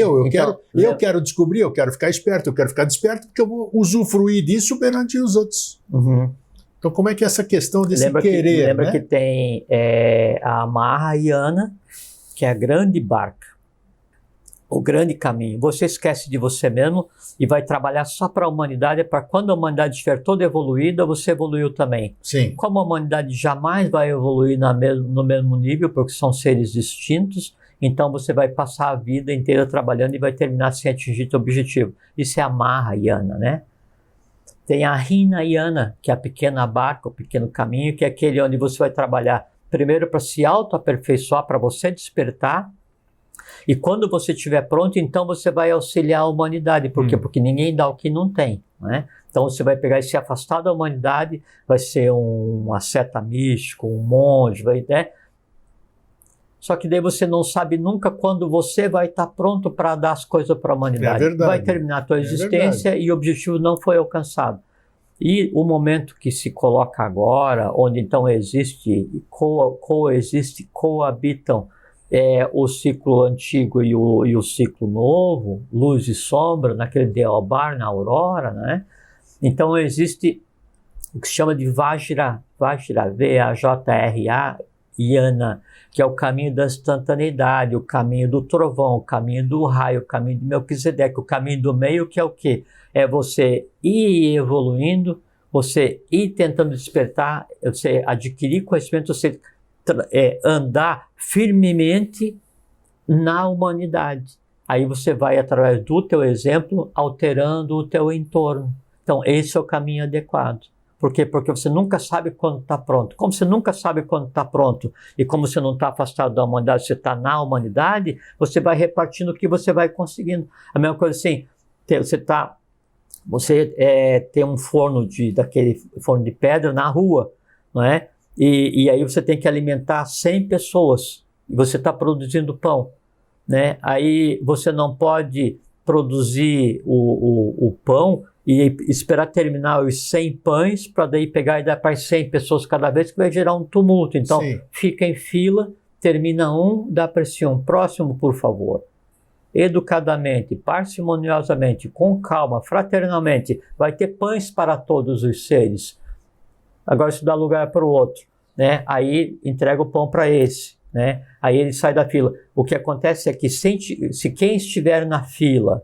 eu quero descobrir, eu quero ficar esperto, eu quero ficar desperto, porque eu vou usufruir disso perante os outros. Então, como é que é essa questão desse querer? Lembra que tem a Mahayana, que é a grande barca. o grande caminho. Você esquece de você mesmo e vai trabalhar só para a humanidade, para quando a humanidade estiver toda evoluída, você evoluiu também. Sim. Como a humanidade jamais vai evoluir no mesmo nível, porque são seres distintos, então você vai passar a vida inteira trabalhando e vai terminar sem atingir seu objetivo. Isso é a Mahayana, né? Tem a Hinayana, que é a pequena barca, o pequeno caminho, que é aquele onde você vai trabalhar primeiro para se auto-aperfeiçoar, para você despertar, e quando você estiver pronto, então você vai auxiliar a humanidade. Por quê? Porque ninguém dá o que não tem, né? Então você vai pegar e se afastar da humanidade, vai ser um asceta místico, um monge, né? Só que daí você não sabe nunca quando você vai estar pronto para dar as coisas para a humanidade. É verdade. Vai terminar a tua existência e o objetivo não foi alcançado. E o momento que se coloca agora, onde então existe, coabitam o ciclo antigo e o ciclo novo, luz e sombra, naquele Deobar, na aurora, né? Então existe o que se chama de Vajra, V-A-J-R-A, Yana, que é o caminho da instantaneidade, o caminho do trovão, o caminho do raio, o caminho de Melquisedeque, o caminho do meio, que é o quê? É você ir evoluindo, você ir tentando despertar, você adquirir conhecimento, você andar firmemente na humanidade. Aí você vai, através do teu exemplo, alterando o teu entorno. Então, esse é o caminho adequado. Por quê? Porque você nunca sabe quando está pronto. Como você nunca sabe quando está pronto e como você não está afastado da humanidade, você está na humanidade, você vai repartindo o que você vai conseguindo. A mesma coisa assim, você tem um daquele forno de pedra na rua, não é? E aí você tem que alimentar 100 pessoas e você está produzindo pão, né? Aí você não pode produzir o pão e esperar terminar os 100 pães para daí pegar e dar para as 100 pessoas cada vez, que vai gerar um tumulto. Então, Sim. Fica em fila, termina um, dá para esse um. Próximo, por favor. Educadamente, parcimoniosamente, com calma, fraternalmente, vai ter pães para todos os seres. Agora isso dá lugar para o outro, né? Aí entrega o pão para esse, né? Aí ele sai da fila. O que acontece é que se quem estiver na fila,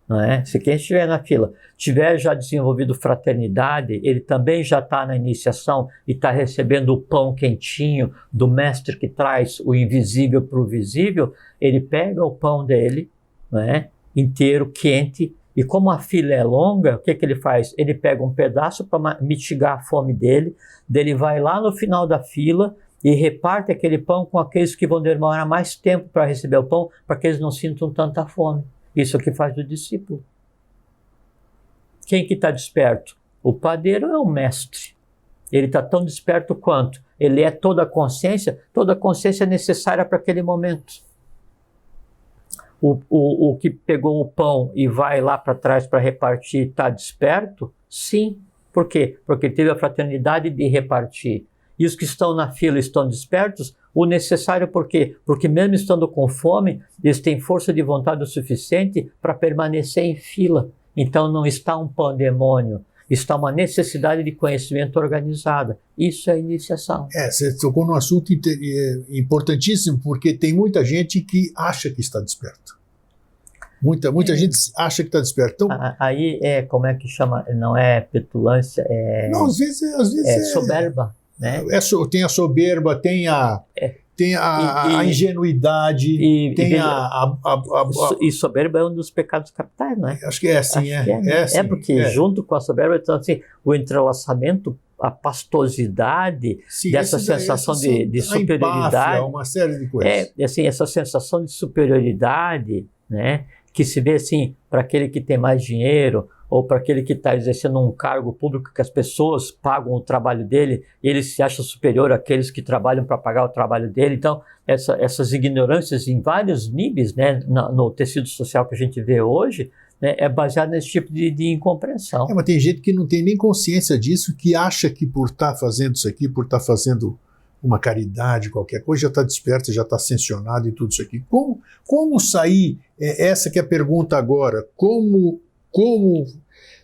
não é? Se quem estiver na fila tiver já desenvolvido fraternidade, ele também já está na iniciação e está recebendo o pão quentinho do mestre que traz o invisível para o visível, ele pega o pão dele, não é? Inteiro, quente, e como a fila é longa, o que ele faz? Ele pega um pedaço para mitigar a fome dele, vai lá no final da fila e reparte aquele pão com aqueles que vão demorar mais tempo para receber o pão, para que eles não sintam tanta fome. Isso é o que faz do discípulo. Quem que está desperto? O padeiro é o mestre. Ele está tão desperto quanto? Ele é toda a consciência é necessária para aquele momento. O que pegou o pão e vai lá para trás para repartir está desperto? Sim. Por quê? Porque teve a fraternidade de repartir. E os que estão na fila estão despertos? O necessário por quê? Porque mesmo estando com fome, eles têm força de vontade o suficiente para permanecer em fila. Então não está um pandemônio, está uma necessidade de conhecimento organizada. Isso é iniciação. Você tocou num assunto importantíssimo, porque tem muita gente que acha que está desperto. Muita gente acha que está desperto. Então, aí como é que chama? Não é petulância, não, às vezes é soberba. Né? Tem a soberba, tem a ingenuidade, e soberba é um dos pecados capitais, não é? Acho que é assim, sim, porque junto com a soberba, então, assim, o entrelaçamento, a pastosidade, sim, dessa sensação de superioridade, empáfia, uma série de coisas. Assim, essa sensação de superioridade, né, que se vê assim para aquele que tem mais dinheiro, ou para aquele que está exercendo um cargo público que as pessoas pagam o trabalho dele e ele se acha superior àqueles que trabalham para pagar o trabalho dele. Então, essas ignorâncias em vários níveis, né, no tecido social que a gente vê hoje, né, é baseado nesse tipo de incompreensão. Mas tem gente que não tem nem consciência disso, que acha que por estar fazendo isso aqui, por estar fazendo uma caridade, qualquer coisa, já está desperto, já está ascensionado e tudo isso aqui. Como sair? Essa que é a pergunta agora. Como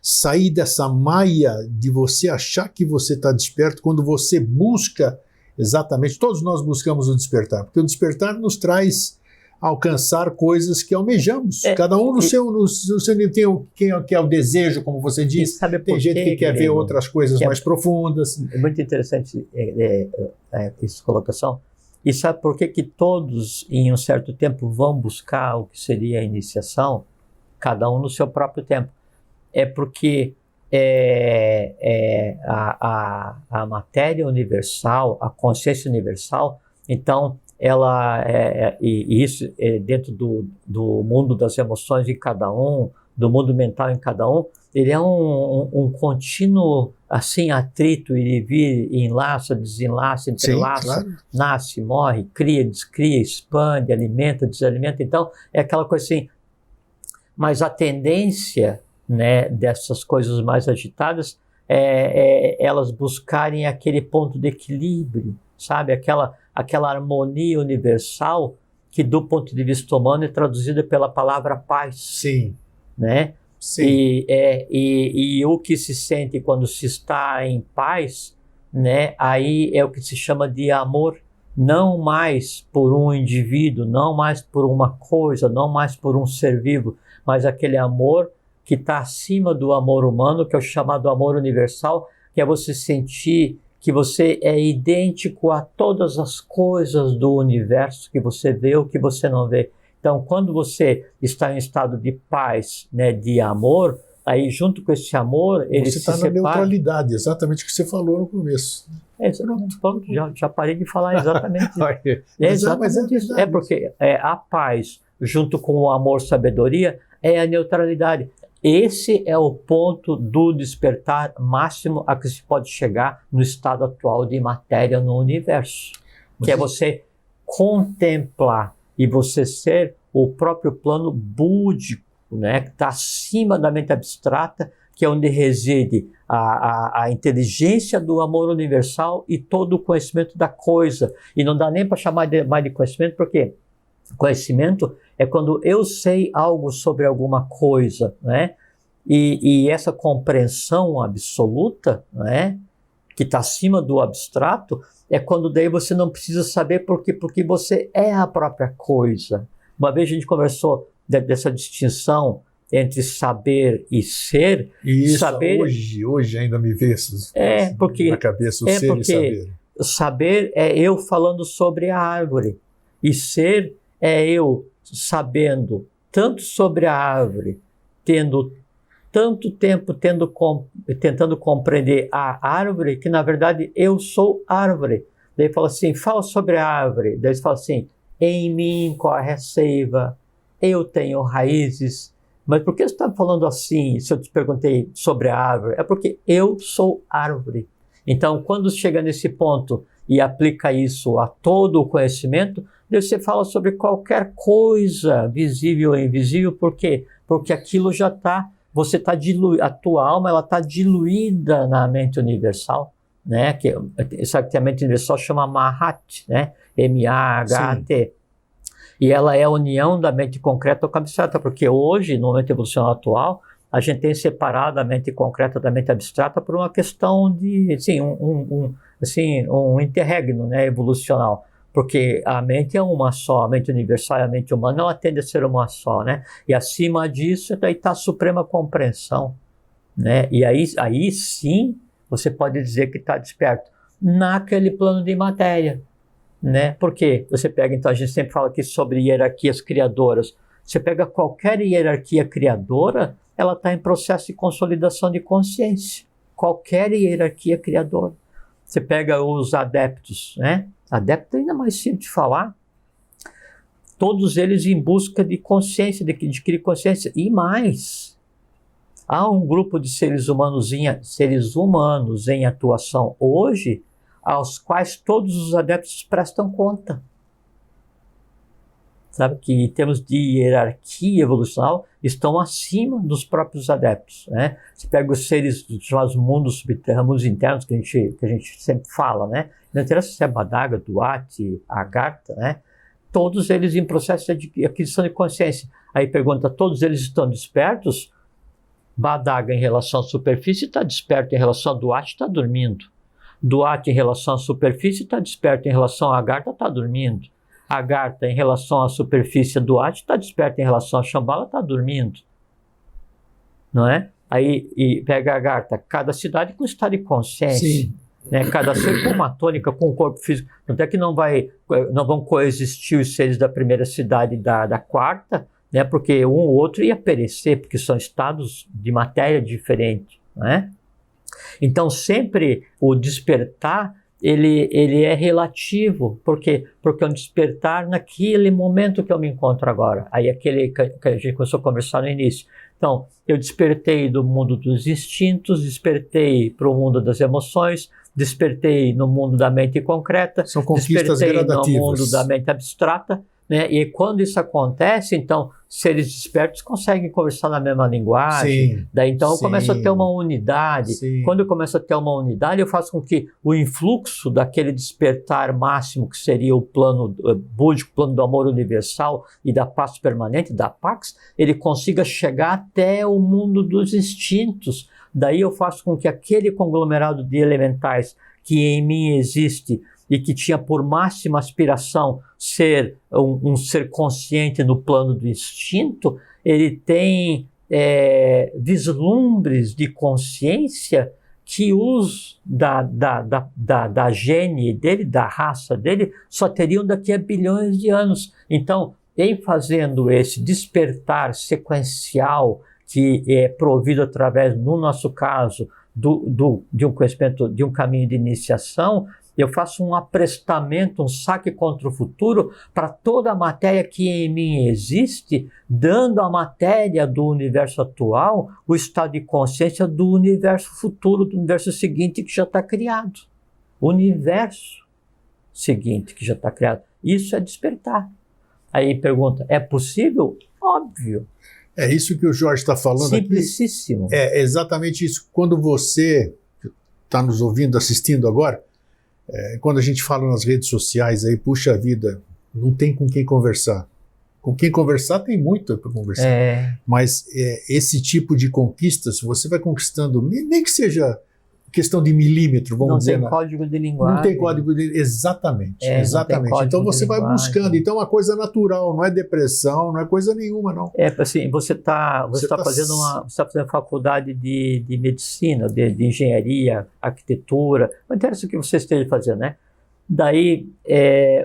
sair dessa maia de você achar que você está desperto quando você busca exatamente, todos nós buscamos o despertar, porque o despertar nos traz alcançar coisas que almejamos. Cada um no seu nível. Tem quem é o desejo, como você disse. Tem gente que quer ver outras coisas mais profundas. É muito interessante essa colocação. E sabe por que todos, em um certo tempo, vão buscar o que seria a iniciação? Cada um no seu próprio tempo. É porque a matéria universal, a consciência universal, então, ela e isso dentro do mundo das emoções de cada um, do mundo mental em cada um, ele é um contínuo, assim, atrito, ir e vir, enlaça, desenlaça, entrelaça, sim, claro. Nasce, morre, cria, descria, expande, alimenta, desalimenta. Então, é aquela coisa assim. Mas a tendência, né, dessas coisas mais agitadas é elas buscarem aquele ponto de equilíbrio, sabe? Aquela harmonia universal que, do ponto de vista humano, é traduzida pela palavra paz. Sim. Né? Sim. E o que se sente quando se está em paz, né? Aí é o que se chama de amor, não mais por um indivíduo, não mais por uma coisa, não mais por um ser vivo, mas aquele amor que está acima do amor humano, que é o chamado amor universal, que é você sentir que você é idêntico a todas as coisas do universo que você vê ou que você não vê. Então, quando você está em estado de paz, né, de amor, aí junto com esse amor, ele se separa. Você está na neutralidade, exatamente o que você falou no começo. Pronto, já parei de falar exatamente. Exatamente isso. É porque a paz, junto com o amor, sabedoria, é a neutralidade. Esse é o ponto do despertar máximo a que se pode chegar no estado atual de matéria no universo. Que é você contemplar e você ser o próprio plano búdico, né, que está acima da mente abstrata, que é onde reside a inteligência do amor universal e todo o conhecimento da coisa. E não dá nem para chamar mais de conhecimento, porque conhecimento é quando eu sei algo sobre alguma coisa, né? E essa compreensão absoluta, né, que está acima do abstrato, é quando daí você não precisa saber porque você é a própria coisa. Uma vez a gente conversou dessa distinção entre saber e ser. E isso saber, hoje ainda me vê na cabeça o ser e saber. Saber é eu falando sobre a árvore. E ser é eu sabendo tanto sobre a árvore, tendo tanto tempo tentando compreender a árvore, que na verdade eu sou árvore. Daí fala assim, fala sobre a árvore. Daí fala assim, em mim corre a seiva, eu tenho raízes. Mas por que você está falando assim, se eu te perguntei sobre a árvore? É porque eu sou árvore. Então, quando chega nesse ponto e aplica isso a todo o conhecimento, daí você fala sobre qualquer coisa, visível ou invisível. Por quê? Porque aquilo já está, você está diluído, a tua alma ela está diluída na mente universal, né? Que a mente universal chama Mahat, né? M-A-H-T. Sim. E ela é a união da mente concreta com a abstrata, porque hoje, no momento evolucional atual, a gente tem separado a mente concreta da mente abstrata por uma questão de, assim, um interregno, né, evolucional. Porque a mente é uma só, a mente universal e a mente humana, ela tende a ser uma só, né? E acima disso, daí está a suprema compreensão, né? E aí sim, você pode dizer que está desperto naquele plano de matéria, né? Por quê? Você pega, então, a gente sempre fala aqui sobre hierarquias criadoras. Você pega qualquer hierarquia criadora, ela está em processo de consolidação de consciência. Qualquer hierarquia criadora. Você pega os adeptos, né? Adepto é ainda mais simples de falar. Todos eles em busca de consciência, de adquirir consciência. E mais, há um grupo de seres humanos em atuação hoje, aos quais todos os adeptos prestam conta. Sabe que em termos de hierarquia evolucional, estão acima dos próprios adeptos, né? Você pega os seres dos chamados mundos subterrâneos, mundos internos, que a gente sempre fala, né? Não interessa se é Badaga, Duarte, Agartha, né? Todos eles em processo de aquisição de consciência. Aí pergunta, todos eles estão despertos? Badaga em relação à superfície está desperto, em relação a Duarte está dormindo. Duarte em relação à superfície está desperto, em relação a Agartha está dormindo. A Garta, em relação à superfície do Ate, está desperta, em relação a Shambhala, está dormindo. Não é? Aí e pega a Garta, cada cidade com estado de consciência. Sim. Né? Cada ser com uma tônica, com um corpo físico. Tanto é que não vão coexistir os seres da primeira cidade e da quarta, né? Porque um ou outro ia perecer, porque são estados de matéria diferentes. Né? Então, sempre o despertar, ele é relativo. Por quê? Porque é um despertar naquele momento que eu me encontro agora. Aí aquele que a gente começou a conversar no início. Então, eu despertei do mundo dos instintos, despertei para o mundo das emoções, despertei no mundo da mente concreta, São conquistas despertei gradativas. no mundo da mente abstrata, né? E quando isso acontece, então, seres despertos conseguem conversar na mesma linguagem. Sim, Daí, então, eu sim. começo a ter uma unidade. Sim. Quando eu começo a ter uma unidade, eu faço com que o influxo daquele despertar máximo, que seria o plano búdico, plano do amor universal e da paz permanente, da Pax, ele consiga chegar até o mundo dos instintos. Daí eu faço com que aquele conglomerado de elementais que em mim existe e que tinha por máxima aspiração ser um ser consciente no plano do instinto, ele tem vislumbres de consciência que os da gene dele, da raça dele, só teriam daqui a bilhões de anos. Então, em fazendo esse despertar sequencial, que é provido através, no nosso caso, de um conhecimento, de um caminho de iniciação, eu faço um aprestamento, um saque contra o futuro para toda a matéria que em mim existe, dando à matéria do universo atual o estado de consciência do universo futuro, do universo seguinte que já está criado. O universo seguinte que já está criado. Isso é despertar. Aí pergunta, é possível? Óbvio. É isso que o Jorge está falando aqui. Simplicíssimo. É exatamente isso. Quando você está nos ouvindo, assistindo agora, quando a gente fala nas redes sociais aí, puxa vida, não tem com quem conversar. Com quem conversar tem muito para conversar. Mas esse tipo de conquistas, você vai conquistando, nem que seja questão de milímetro, vamos dizer. Não tem código de linguagem. Não tem código de exatamente. Exatamente. Então você vai buscando. Então é uma coisa natural, não é depressão, não é coisa nenhuma, não. Assim, você tá fazendo faculdade de medicina, de engenharia, arquitetura, não interessa o que você esteja fazendo, né? Daí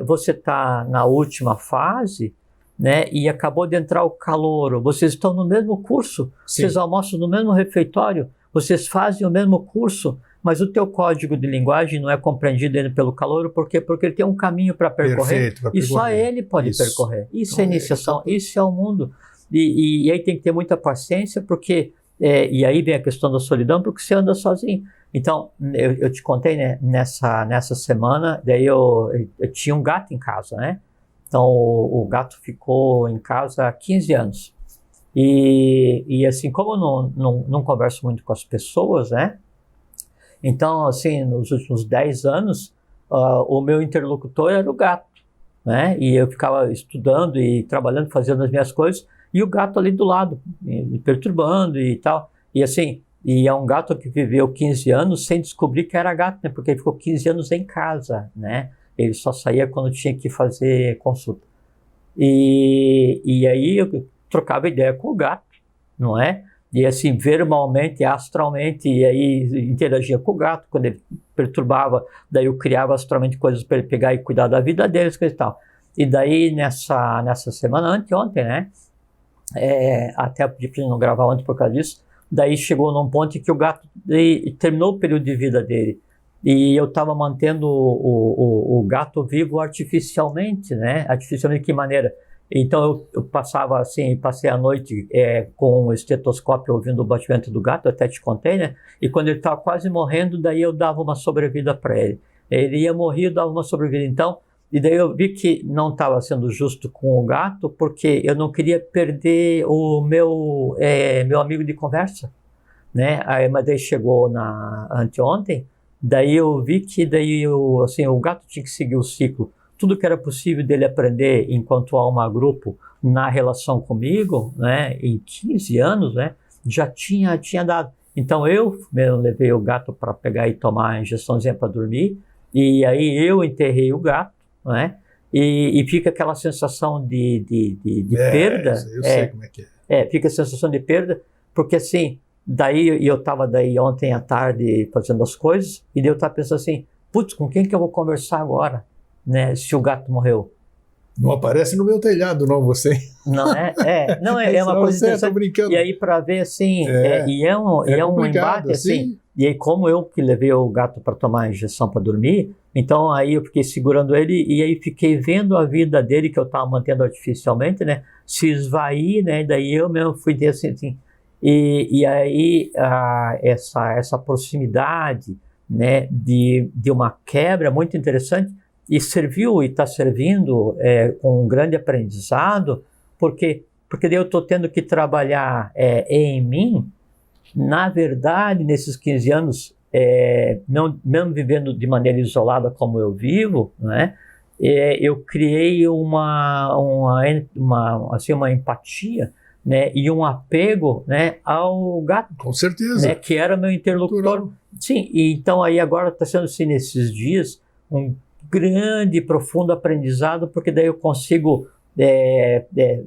você está na última fase, né? E acabou de entrar o calouro. Vocês estão no mesmo curso, Sim. Vocês almoçam no mesmo refeitório, vocês fazem o mesmo curso, mas o teu código de linguagem não é compreendido ainda pelo calouro, por quê? Porque ele tem um caminho para percorrer, e só ele pode percorrer. Isso é iniciação, isso é o mundo. E aí tem que ter muita paciência, porque, e aí vem a questão da solidão, porque você anda sozinho. Então, eu te contei, né, nessa semana, daí eu tinha um gato em casa, né? Então, o gato ficou em casa há 15 anos. E assim, como eu não converso muito com as pessoas, né? Então, assim, nos últimos 10 anos, o meu interlocutor era o gato, né? E eu ficava estudando e trabalhando, fazendo as minhas coisas, e o gato ali do lado, me perturbando e tal. E assim, e é um gato que viveu 15 anos sem descobrir que era gato, né? Porque ele ficou 15 anos em casa, né? Ele só saía quando tinha que fazer consulta. E aí eu trocava ideia com o gato, não é? E assim, verbalmente, astralmente, e aí interagia com o gato, quando ele perturbava, daí eu criava astralmente coisas para ele pegar e cuidar da vida deles, coisa e tal. E daí, nessa semana, anteontem, né? Até pedi para ele não gravar ontem por causa disso, daí chegou num ponto em que o gato terminou o período de vida dele. E eu estava mantendo o gato vivo artificialmente, né? Artificialmente de que maneira? Então eu passava assim, passei a noite com o estetoscópio ouvindo o batimento do gato, até te contei, né? E quando ele estava quase morrendo, daí eu dava uma sobrevida para ele. Ele ia morrer, eu dava uma sobrevida. Então, e daí eu vi que não estava sendo justo com o gato, porque eu não queria perder o meu amigo de conversa, né? Aí, mas daí chegou anteontem, daí eu vi que assim, o gato tinha que seguir o ciclo. Tudo que era possível dele aprender enquanto alma grupo na relação comigo, né, em 15 anos, né, já tinha dado. Então eu mesmo levei o gato para pegar e tomar a injeçãozinha para dormir, e aí eu enterrei o gato, né, e fica aquela sensação de perda. Eu sei como é que é. Fica a sensação de perda, porque assim, daí eu estava ontem à tarde fazendo as coisas, e daí eu estava pensando assim, putz, com quem que eu vou conversar agora, né, se o gato morreu? Não aparece no meu telhado, não, você. Não é? Não, é uma coisa interessante. Brincando. E aí, para ver, assim, é um embate, assim. E aí, como eu que levei o gato para tomar a injeção para dormir, então aí eu fiquei segurando ele e aí fiquei vendo a vida dele, que eu estava mantendo artificialmente, né, se esvair, né, daí eu mesmo fui ter assim. E aí, essa proximidade, né, de uma quebra muito interessante, e serviu e está servindo com um grande aprendizado, porque daí eu estou tendo que trabalhar em mim. Na verdade, nesses 15 anos, não, mesmo vivendo de maneira isolada como eu vivo, né, eu criei uma empatia, né, e um apego, né, ao gato. Com certeza. Né, que era meu interlocutor. Natural. Sim, e então aí agora está sendo assim, nesses dias, um grande e profundo aprendizado, porque daí eu consigo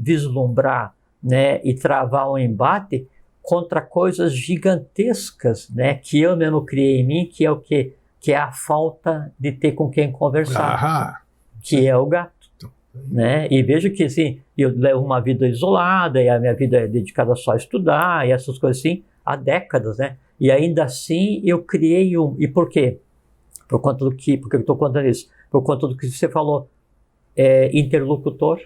vislumbrar, né, e travar um embate contra coisas gigantescas, né, que eu mesmo criei em mim, que é o quê? Que é a falta de ter com quem conversar, que é o gato. Né? E vejo que assim, eu levo uma vida isolada, e a minha vida é dedicada só a estudar, e essas coisas assim, há décadas, né? E ainda assim eu criei E por quê? Por conta do que? Porque eu estou contando isso. Por conta do que você falou, interlocutor,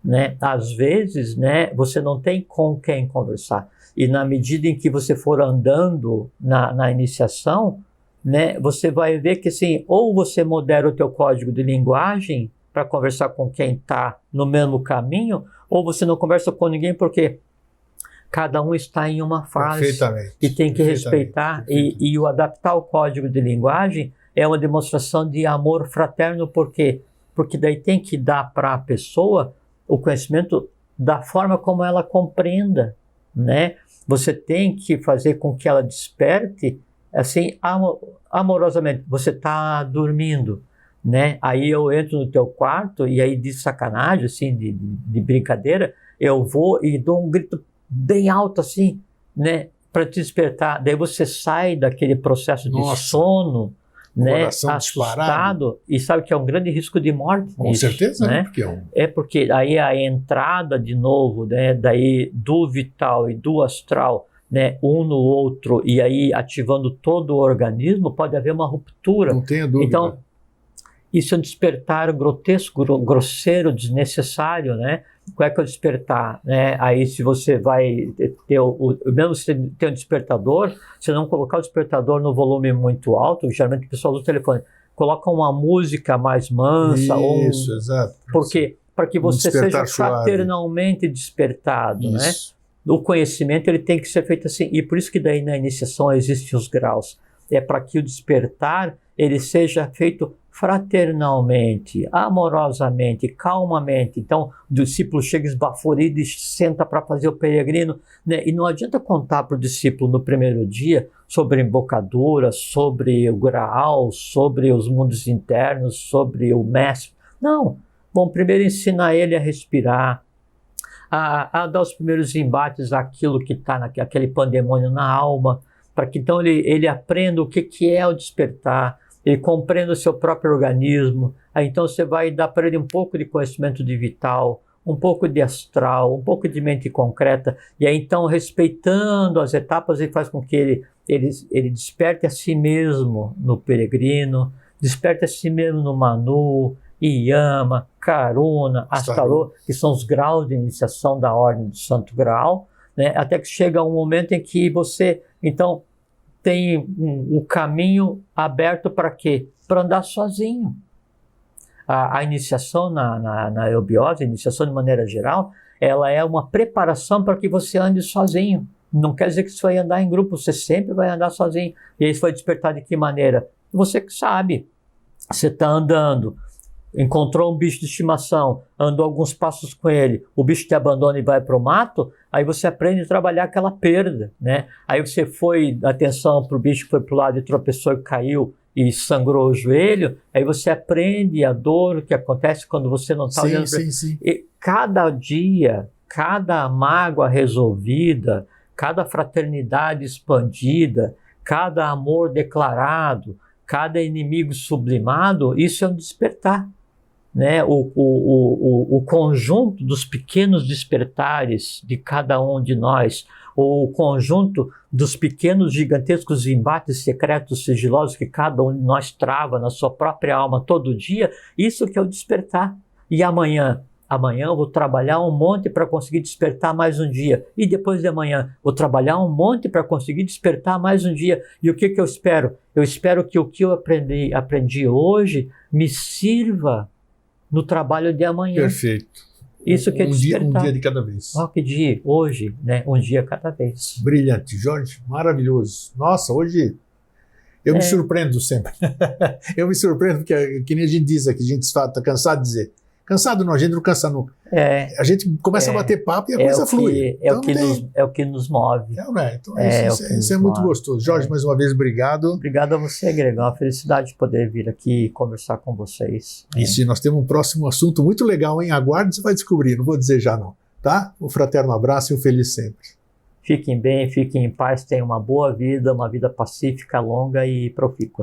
né? Às vezes, né, você não tem com quem conversar. E na medida em que você for andando na iniciação, né, você vai ver que assim, ou você modera o teu código de linguagem para conversar com quem está no mesmo caminho, ou você não conversa com ninguém porque cada um está em uma fase e tem que respeitar. E o adaptar o código de linguagem é uma demonstração de amor fraterno. Por quê? Porque daí tem que dar para a pessoa o conhecimento da forma como ela compreenda, né? Você tem que fazer com que ela desperte assim, amorosamente. Você está dormindo, né? Aí eu entro no teu quarto e aí de sacanagem, assim, de brincadeira, eu vou e dou um grito bem alto assim, né? Para te despertar. Daí você sai daquele processo de sono, né? Assustado, e sabe que é um grande risco de morte. Com certeza, né? Porque aí a entrada de novo, né? Daí do vital e do astral, né, um no outro, e aí ativando todo o organismo, pode haver uma ruptura. Não tenha dúvida. Então, isso é um despertar grotesco, grosseiro, desnecessário, né? Qual é que é o despertar? Né? Aí se você vai ter mesmo se ter um despertador, se não colocar o despertador no volume muito alto, geralmente o pessoal do telefone coloca uma música mais mansa. Isso, exato. Por quê? Para que você seja fraternalmente despertado, né? O conhecimento ele tem que ser feito assim, e por isso que daí na iniciação existem os graus. É para que o despertar ele seja feito fraternalmente, amorosamente, calmamente. Então, o discípulo chega esbaforido e senta para fazer o peregrino, né? E não adianta contar para o discípulo no primeiro dia sobre embocadura, sobre o graal, sobre os mundos internos, sobre o mestre. Não. Bom, primeiro ensinar ele a respirar, a dar os primeiros embates àquilo que está naquele pandemônio na alma, para que então ele aprenda o que é o despertar, ele compreenda o seu próprio organismo. Aí então você vai dar para ele um pouco de conhecimento de vital, um pouco de astral, um pouco de mente concreta, e aí então respeitando as etapas ele faz com que ele desperte a si mesmo no peregrino, desperte a si mesmo no Manu, Yama, Karuna, Astarô, que são os graus de iniciação da ordem do Santo Graal, né? Até que chega um momento em que você, então, tem um caminho aberto para quê? Para andar sozinho. A iniciação na eubiose, a iniciação de maneira geral, ela é uma preparação para que você ande sozinho. Não quer dizer que você vai andar em grupo, você sempre vai andar sozinho. E aí você vai despertar de que maneira? Você que sabe. Você está andando, encontrou um bicho de estimação, andou alguns passos com ele, o bicho te abandona e vai para o mato, aí você aprende a trabalhar aquela perda, né? Aí você foi, atenção para o bicho que foi para o lado e tropeçou e caiu, e sangrou o joelho, aí você aprende a dor que acontece quando você não está olhando. Sim. E cada dia, cada mágoa resolvida, cada fraternidade expandida, cada amor declarado, cada inimigo sublimado, isso é um despertar. Né? O conjunto dos pequenos despertares de cada um de nós, ou o conjunto dos pequenos gigantescos embates secretos sigilosos que cada um de nós trava na sua própria alma todo dia, isso que é o despertar. E amanhã eu vou trabalhar um monte para conseguir despertar mais um dia. E depois de amanhã, vou trabalhar um monte para conseguir despertar mais um dia. E o que eu espero? Eu espero que o que eu aprendi hoje me sirva no trabalho de amanhã. Perfeito. Isso que é despertar. Um dia de cada vez. Que dia? Hoje, né? Um dia cada vez. Brilhante. Jorge, maravilhoso. Nossa, hoje eu me surpreendo sempre. Eu me surpreendo porque, que nem a gente diz aqui, a gente está cansado de dizer. Cansado não, a gente não cansa nunca. A gente começa a bater papo e a coisa flui. É o que nos move. Então, isso é muito gostoso. Jorge, mais uma vez, obrigado. Obrigado a você, Greg. É uma felicidade de poder vir aqui e conversar com vocês. E se nós temos um próximo assunto muito legal, hein? Aguarde, você vai descobrir. Não vou dizer já não, tá? Um fraterno abraço e um feliz sempre. Fiquem bem, fiquem em paz, tenham uma boa vida, uma vida pacífica, longa e profícua.